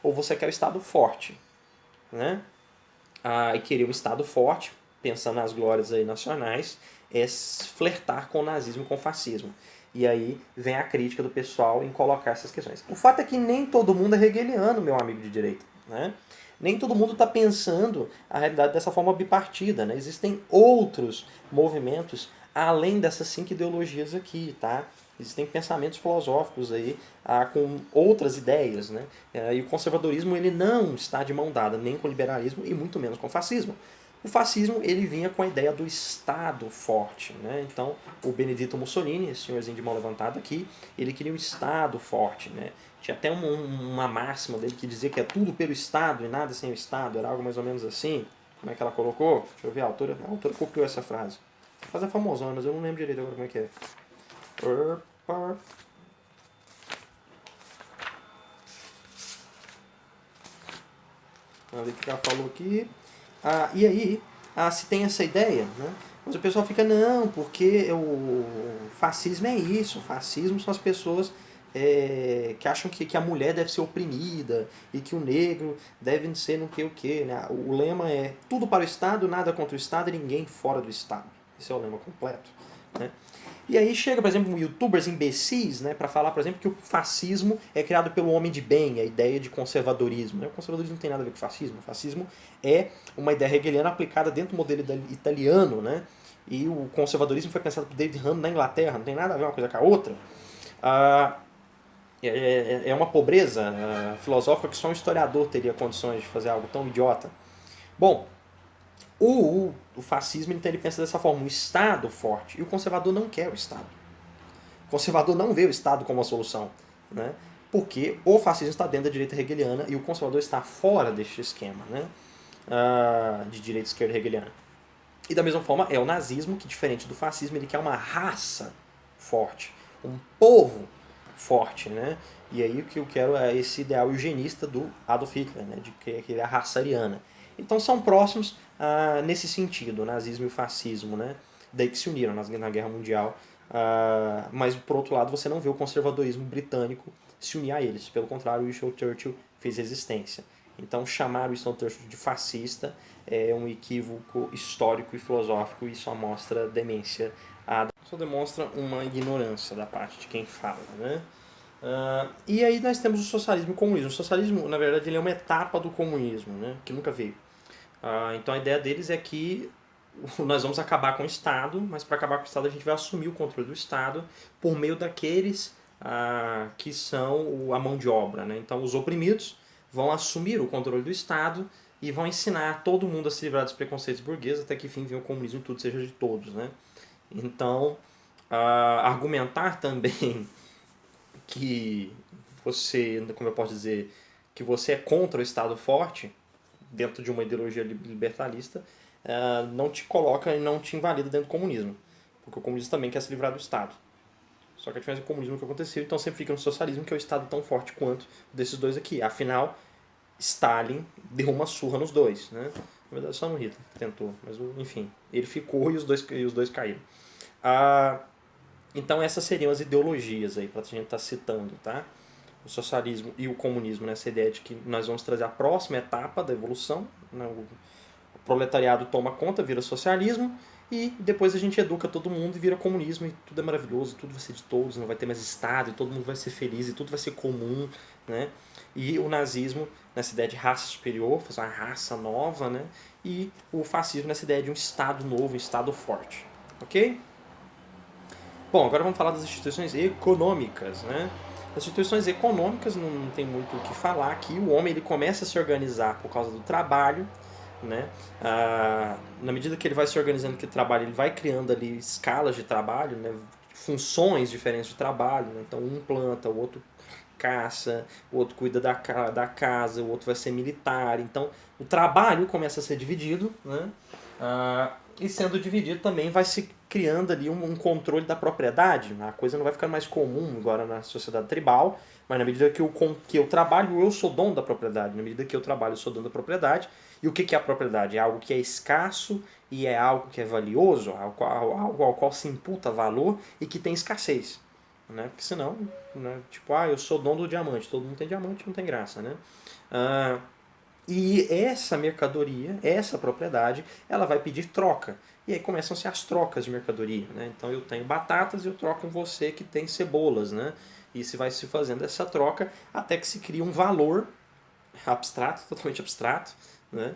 ou você quer o Estado forte. Né? E querer um Estado forte, pensando nas glórias aí nacionais, é flertar com o nazismo e com o fascismo. E aí vem a crítica do pessoal em colocar essas questões. O fato é que nem todo mundo é hegeliano, meu amigo de direita. Né? Nem todo mundo está pensando a realidade dessa forma bipartida. Né? Existem outros movimentos além dessas 5 ideologias aqui, tá? Existem pensamentos filosóficos aí com outras ideias, né? E o conservadorismo ele não está de mão dada nem com o liberalismo e muito menos com o fascismo. O fascismo ele vinha com a ideia do Estado forte, né? Então o Benedito Mussolini, esse senhorzinho de mão levantada aqui, ele queria um Estado forte, né? Tinha até uma máxima dele que dizia que é tudo pelo Estado e nada sem o Estado, era algo mais ou menos assim. Como é que ela colocou? Deixa eu ver, a autora copiou essa frase. A frase é famosona, mas eu não lembro direito agora como é que é. Opa. Vamos ver o que ela falou aqui. E aí, se tem essa ideia, né? Mas o pessoal fica, não, porque o fascismo é isso. O fascismo são as pessoas que acham que a mulher deve ser oprimida e que o negro deve ser não sei o quê. Né? O lema é tudo para o Estado, nada contra o Estado e ninguém fora do Estado. Esse é o lema completo. Né? E aí chega, por exemplo, youtubers imbecis, né, para falar, por exemplo, que o fascismo é criado pelo homem de bem, a ideia de conservadorismo. Né? O conservadorismo não tem nada a ver com fascismo. O fascismo é uma ideia hegeliana aplicada dentro do modelo italiano, né? E o conservadorismo foi pensado por David Hume na Inglaterra, não tem nada a ver uma coisa com a outra. É uma pobreza filosófica que só um historiador teria condições de fazer algo tão idiota. Bom, o fascismo então, ele pensa dessa forma, um Estado forte. E o conservador não quer o Estado. O conservador não vê o Estado como a solução. Né? Porque o fascismo está dentro da direita hegeliana e o conservador está fora deste esquema, né? De direita e esquerda hegeliana. E da mesma forma é o nazismo, que diferente do fascismo, ele quer uma raça forte. Um povo forte. Né? E aí o que eu quero é esse ideal eugenista do Adolf Hitler, né? De que ele é a raça ariana. Então são próximos nesse sentido, o nazismo e o fascismo, né? Daí que se uniram na Guerra Mundial. Mas por outro lado você não vê o conservadorismo britânico se unir a eles. Pelo contrário, o Winston Churchill fez resistência. Então chamar o Winston Churchill de fascista é um equívoco histórico e filosófico e só mostra demência. Só demonstra uma ignorância da parte de quem fala, né? E aí nós temos o socialismo e o comunismo. O socialismo, na verdade, ele é uma etapa do comunismo, né? Que nunca veio. Então a ideia deles é que nós vamos acabar com o Estado, mas para acabar com o Estado a gente vai assumir o controle do Estado por meio daqueles que são a mão de obra. Né? Então os oprimidos vão assumir o controle do Estado e vão ensinar todo mundo a se livrar dos preconceitos burgueses até que enfim venha o comunismo e tudo seja de todos, né? Então, argumentar também que você, como eu posso dizer, que você é contra o Estado forte, dentro de uma ideologia libertarista, não te coloca e não te invalida dentro do comunismo. Porque o comunismo também quer se livrar do Estado. Só que a diferença é o comunismo que aconteceu, então sempre fica no socialismo, que é o Estado tão forte quanto desses dois aqui. Afinal, Stalin deu uma surra nos dois, né? Na verdade, só no Hitler que tentou, mas enfim, ele ficou e os dois caíram. Então essas seriam as ideologias aí, para a gente estar citando, tá? O socialismo e o comunismo, nessa ideia de que nós vamos trazer a próxima etapa da evolução, né? O proletariado toma conta, vira socialismo, e depois a gente educa todo mundo e vira comunismo, e tudo é maravilhoso, tudo vai ser de todos, não vai ter mais Estado, e todo mundo vai ser feliz, e tudo vai ser comum, né? E o nazismo, nessa ideia de raça superior, fazer uma raça nova, né? E o fascismo nessa ideia de um Estado novo, um Estado forte, ok? Bom, agora vamos falar das instituições econômicas, né? As instituições econômicas não tem muito o que falar aqui. O homem ele começa a se organizar por causa do trabalho, né? Na medida que ele vai se organizando que trabalho, ele vai criando ali escalas de trabalho, né? Funções diferentes de trabalho, né? Então um planta, o outro caça, o outro cuida da casa, o outro vai ser militar. Então o trabalho começa a ser dividido, né? E sendo dividido também vai se criando ali um controle da propriedade. A coisa não vai ficar mais comum agora na sociedade tribal, mas na medida que eu trabalho, eu sou dono da propriedade. Na medida que eu trabalho, eu sou dono da propriedade. E o que é a propriedade? É algo que é escasso e é algo que é valioso, algo ao qual se imputa valor e que tem escassez. Né? Porque senão, né? Tipo, eu sou dono do diamante, todo mundo tem diamante, não tem graça, né? E essa mercadoria, essa propriedade, ela vai pedir troca. E aí começam-se as trocas de mercadoria, né? Então eu tenho batatas e eu troco com você que tem cebolas, né? E se vai se fazendo essa troca até que se cria um valor abstrato, totalmente abstrato, né?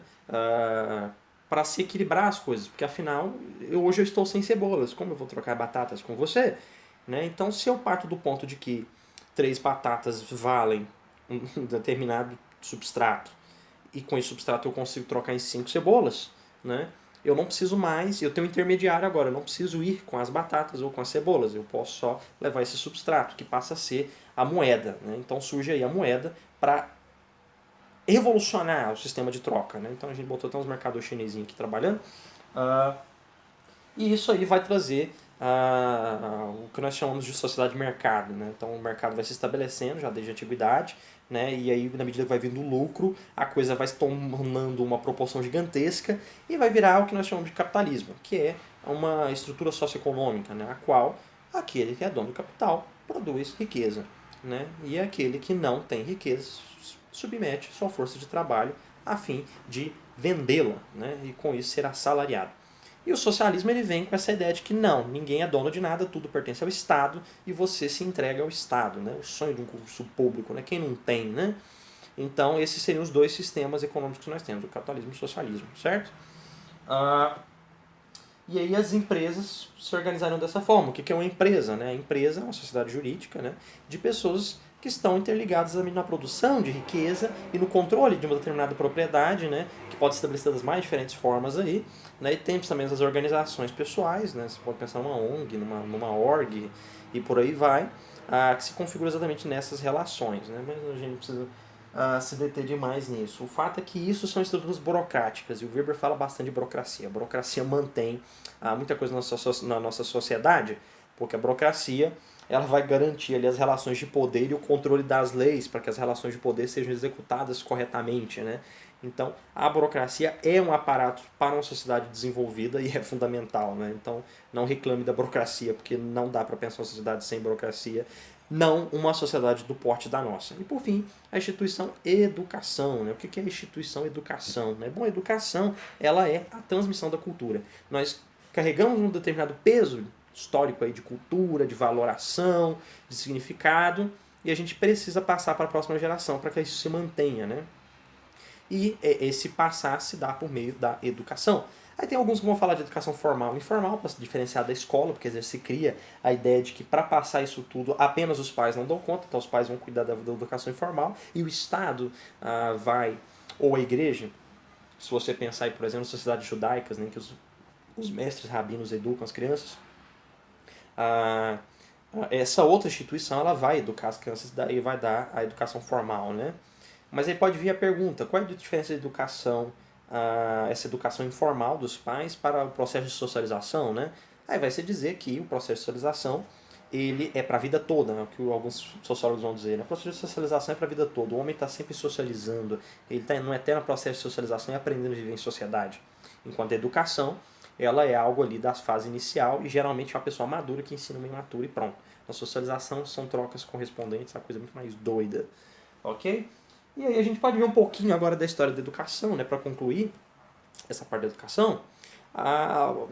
Para se equilibrar as coisas, porque afinal, hoje eu estou sem cebolas, como eu vou trocar batatas com você? Né? Então, se eu parto do ponto de que 3 batatas valem um determinado substrato, e com esse substrato eu consigo trocar em 5 cebolas, né? Eu não preciso mais, eu tenho um intermediário agora, eu não preciso ir com as batatas ou com as cebolas, eu posso só levar esse substrato, que passa a ser a moeda. Né? Então surge aí a moeda para revolucionar o sistema de troca. Né? Então a gente botou até uns mercados chinesinhos aqui trabalhando, e isso aí vai trazer o que nós chamamos de sociedade de mercado. Né? Então o mercado vai se estabelecendo já desde a antiguidade, né? E aí na medida que vai vindo o lucro, a coisa vai se tornando uma proporção gigantesca e vai virar o que nós chamamos de capitalismo, que é uma estrutura socioeconômica, né? A qual aquele que é dono do capital produz riqueza. Né? E aquele que não tem riqueza submete sua força de trabalho a fim de vendê-la, né? E com isso ser assalariado. E o socialismo ele vem com essa ideia de que não, ninguém é dono de nada, tudo pertence ao Estado e você se entrega ao Estado, né? O sonho de um concurso público, né? Quem não tem, né? Então esses seriam os dois sistemas econômicos que nós temos, o capitalismo e o socialismo, certo? E aí as empresas se organizaram dessa forma. O que é uma empresa? Né? A empresa é uma sociedade jurídica, né, de pessoas que estão interligadas na produção de riqueza e no controle de uma determinada propriedade, né, que pode ser estabelecida das mais diferentes formas aí. Né, e temos também as organizações pessoais, né, você pode pensar numa ONG, numa org e por aí vai, que se configura exatamente nessas relações. Né, mas a gente não precisa se deter demais nisso. O fato é que isso são estruturas burocráticas, e o Weber fala bastante de burocracia. A burocracia mantém muita coisa na nossa sociedade, porque a burocracia ela vai garantir ali as relações de poder e o controle das leis para que as relações de poder sejam executadas corretamente. Né? Então, a burocracia é um aparato para uma sociedade desenvolvida e é fundamental. Né? Então, não reclame da burocracia, porque não dá para pensar uma sociedade sem burocracia, não uma sociedade do porte da nossa. E por fim, a instituição educação. Né? O que é a instituição educação? Né? Bom, a educação ela é a transmissão da cultura. Nós carregamos um determinado peso histórico aí de cultura, de valoração, de significado, e a gente precisa passar para a próxima geração para que isso se mantenha. Né? E esse passar se dá por meio da educação. Aí tem alguns que vão falar de educação formal e informal, para se diferenciar da escola, porque às vezes se cria a ideia de que para passar isso tudo apenas os pais não dão conta, então os pais vão cuidar da educação informal e o Estado vai, ou a igreja, Se você pensar aí, por exemplo, em sociedades judaicas, né, que os mestres rabinos educam as crianças, a, essa outra instituição ela vai educar as crianças e vai dar a educação formal, né? Mas aí pode vir a pergunta, qual é a diferença de educação, essa educação informal dos pais para o processo de socialização, né? Aí vai se dizer que o processo de socialização ele é para a vida toda, né? O que alguns sociólogos vão dizer, né? O processo de socialização é para a vida toda, o homem está sempre socializando, ele tá no eterno processo de socialização e aprendendo a viver em sociedade. Enquanto a educação, ela é algo ali da fase inicial e geralmente é uma pessoa madura que ensina uma imatura e pronto. A socialização são trocas correspondentes, é uma coisa muito mais doida, ok? E aí a gente pode ver um pouquinho agora da história da educação, né, para concluir essa parte da educação.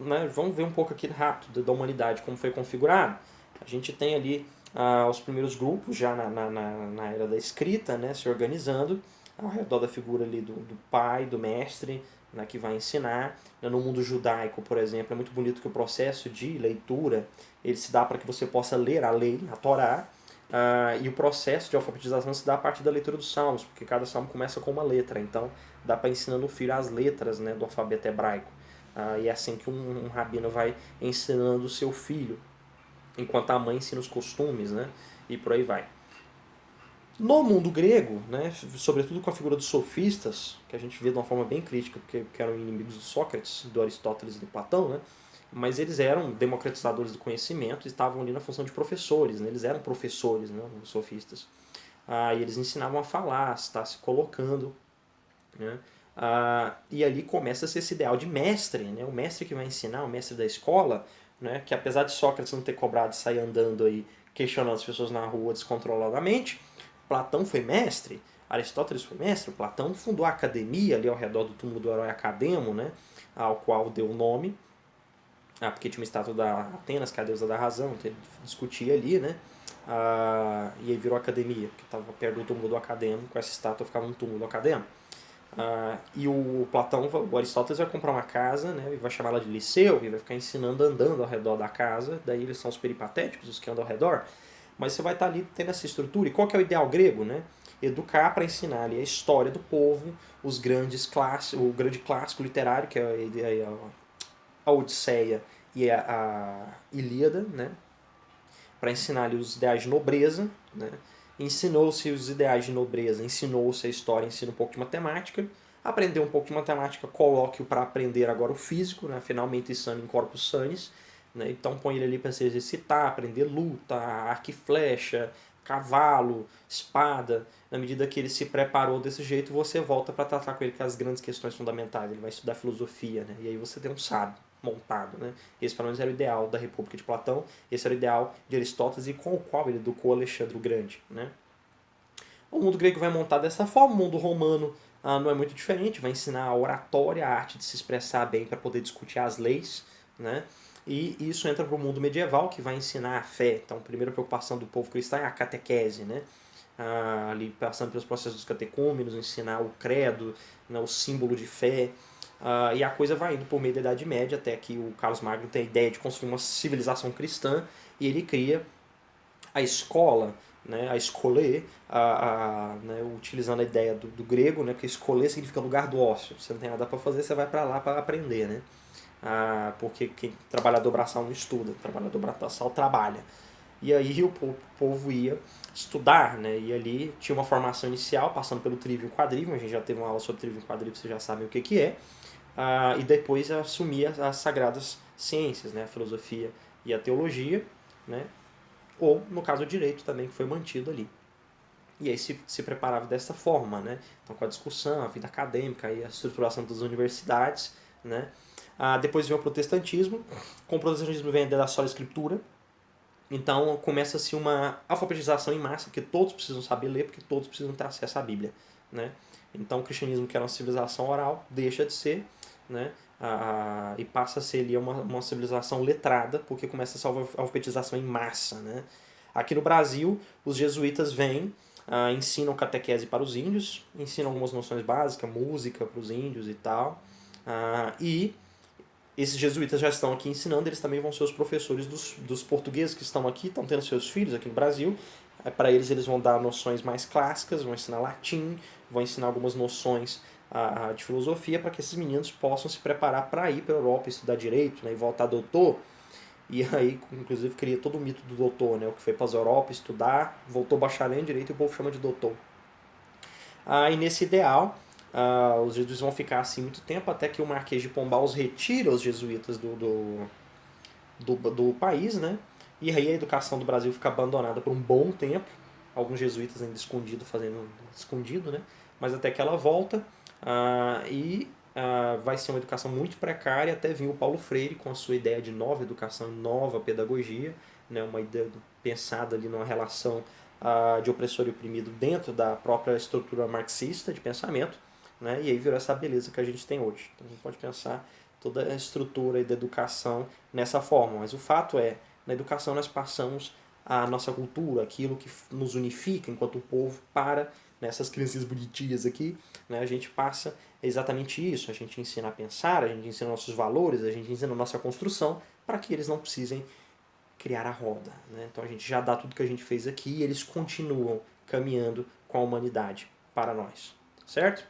Né, vamos ver um pouco aqui rápido da humanidade, como foi configurado. A gente tem ali os primeiros grupos já na era da escrita, né, se organizando ao redor da figura ali do pai, do mestre, né, que vai ensinar. No mundo judaico, por exemplo, é muito bonito que o processo de leitura ele se dá para que você possa ler a lei, a Torá, e o processo de alfabetização se dá a partir da leitura dos salmos, porque cada salmo começa com uma letra, então dá para ensinar no filho as letras, né, do alfabeto hebraico. E é assim que um rabino vai ensinando o seu filho, enquanto a mãe ensina os costumes, né, e por aí vai. No mundo grego, né, sobretudo com a figura dos sofistas, que a gente vê de uma forma bem crítica, porque eram inimigos de Sócrates, do Aristóteles e do Platão, né, mas eles eram democratizadores do conhecimento e estavam ali na função de professores, né, eles eram professores, né, os sofistas. E eles ensinavam a falar, a estar se colocando, né, e ali começa-se esse ideal de mestre, né, o mestre que vai ensinar, o mestre da escola, né, que apesar de Sócrates não ter cobrado de sair andando aí, questionando as pessoas na rua descontroladamente, Platão foi mestre, Aristóteles foi mestre, Platão fundou a academia ali ao redor do túmulo do herói Academo, né, ao qual deu o nome, porque tinha uma estátua da Atenas, que é a deusa da razão, então ele discutia ali, né, e aí virou academia, porque estava perto do túmulo do Academo, com essa estátua ficava no túmulo do Academo. E o Platão, o Aristóteles vai comprar uma casa, né, e vai chamá-la de liceu, e vai ficar ensinando andando ao redor da casa, daí eles são os peripatéticos, os que andam ao redor, mas você vai estar ali tendo essa estrutura. E qual que é o ideal grego, né? Educar para ensinar ali a história do povo, os grandes clássicos, o grande clássico literário, que é a Odisseia e a Ilíada, né? Para ensinar ali os ideais de nobreza, né? Ensinou-se os ideais de nobreza, ensinou-se a história, ensina um pouco de matemática, aprendeu um pouco de matemática, coloque-o para aprender agora o físico, né? Finalmente sane in corpus sanis, né? Então põe ele ali para se exercitar, aprender luta, arco e flecha, cavalo, espada. Na medida que ele se preparou desse jeito, você volta para tratar com ele com as grandes questões fundamentais. Ele vai estudar filosofia, né? E aí você tem um sábio montado, né? Esse pelo menos era o ideal da República de Platão, esse era o ideal de Aristóteles e com o qual ele educou Alexandre o Grande, né? O mundo grego vai montar dessa forma, o mundo romano não é muito diferente, vai ensinar a oratória, a arte de se expressar bem para poder discutir as leis, né? E isso entra para o mundo medieval, que vai ensinar a fé. Então, a primeira preocupação do povo cristão é a catequese, né? Ali passando pelos processos dos catecúmenos, ensinar o credo, né, o símbolo de fé. E a coisa vai indo por meio da Idade Média, até que o Carlos Magno tem a ideia de construir uma civilização cristã, e ele cria a escola, né, a escolê, né, utilizando a ideia do grego, né, que escolher significa lugar do ócio. Você não tem nada para fazer, você vai para lá para aprender, né? Porque quem trabalhador braçal não estuda, trabalhador braçal trabalha. E aí o povo ia estudar, né? E ali tinha uma formação inicial, passando pelo trivium e quadrivium, a gente já teve uma aula sobre trivium e quadrivium, vocês já sabem o que é. E depois assumia as sagradas ciências, né? A filosofia e a teologia, né? Ou, no caso, o direito também, que foi mantido ali. E aí se preparava dessa forma, né? Então, com a discussão, a vida acadêmica e a estruturação das universidades, né? Depois vem o protestantismo. Com o protestantismo vem a ideia da sola escritura. Então, começa-se uma alfabetização em massa, porque todos precisam saber ler, porque todos precisam ter acesso à Bíblia, né? Então, o cristianismo, que era uma civilização oral, deixa de ser, né? E passa a ser ali uma civilização letrada, porque começa essa alfabetização em massa, né? Aqui no Brasil, os jesuítas vêm, ensinam catequese para os índios, ensinam algumas noções básicas, música para os índios e tal. E esses jesuítas já estão aqui ensinando, eles também vão ser os professores dos portugueses que estão aqui, estão tendo seus filhos aqui no Brasil. Para eles vão dar noções mais clássicas, vão ensinar latim, vão ensinar algumas noções de filosofia para que esses meninos possam se preparar para ir para a Europa estudar direito, né, e voltar doutor. E aí, inclusive, cria todo o mito do doutor, né, o que foi para a Europa estudar, voltou bacharel em direito e o povo chama de doutor. E nesse ideal, os jesuítas vão ficar assim muito tempo, até que o Marquês de Pombal os retira os jesuítas do país, né? E aí a educação do Brasil fica abandonada por um bom tempo, alguns jesuítas ainda fazendo escondido, né? Mas até que ela volta, vai ser uma educação muito precária, até vir o Paulo Freire com a sua ideia de nova educação, nova pedagogia, né? Uma ideia pensada ali numa relação de opressor e oprimido dentro da própria estrutura marxista de pensamento, né? E aí virou essa beleza que a gente tem hoje. Então a gente pode pensar toda a estrutura da educação nessa forma, mas o fato é, na educação nós passamos a nossa cultura, aquilo que nos unifica enquanto povo, para nessas crianças bonitinhas aqui, né, a gente passa exatamente isso, a gente ensina a pensar, a gente ensina nossos valores, a gente ensina a nossa construção, para que eles não precisem criar a roda. Né? Então a gente já dá tudo que a gente fez aqui e eles continuam caminhando com a humanidade para nós. Certo?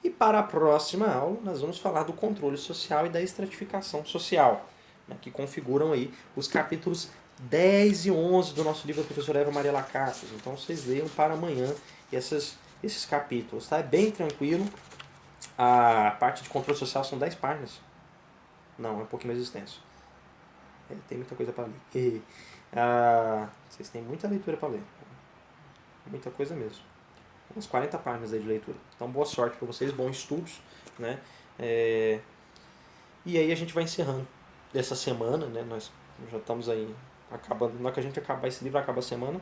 E para a próxima aula, nós vamos falar do controle social e da estratificação social, né, que configuram aí os capítulos 10 e 11 do nosso livro da professora Eva Maria Lacassos. Então vocês leiam para amanhã esses capítulos. Tá? É bem tranquilo. A parte de controle social são 10 páginas. Não, é um pouquinho mais extenso. Tem muita coisa para ler. Vocês têm muita leitura para ler. Muita coisa mesmo. Umas 40 páginas aí de leitura. Então, boa sorte para vocês, bons estudos, né? E aí a gente vai encerrando dessa semana, né? Nós já estamos aí acabando. Na hora que a gente acabar esse livro, acaba a semana.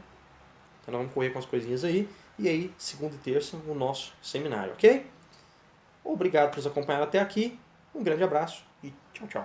Então, nós vamos correr com as coisinhas aí. E aí, segunda e terça, o nosso seminário, ok? Obrigado por nos acompanhar até aqui. Um grande abraço e tchau, tchau.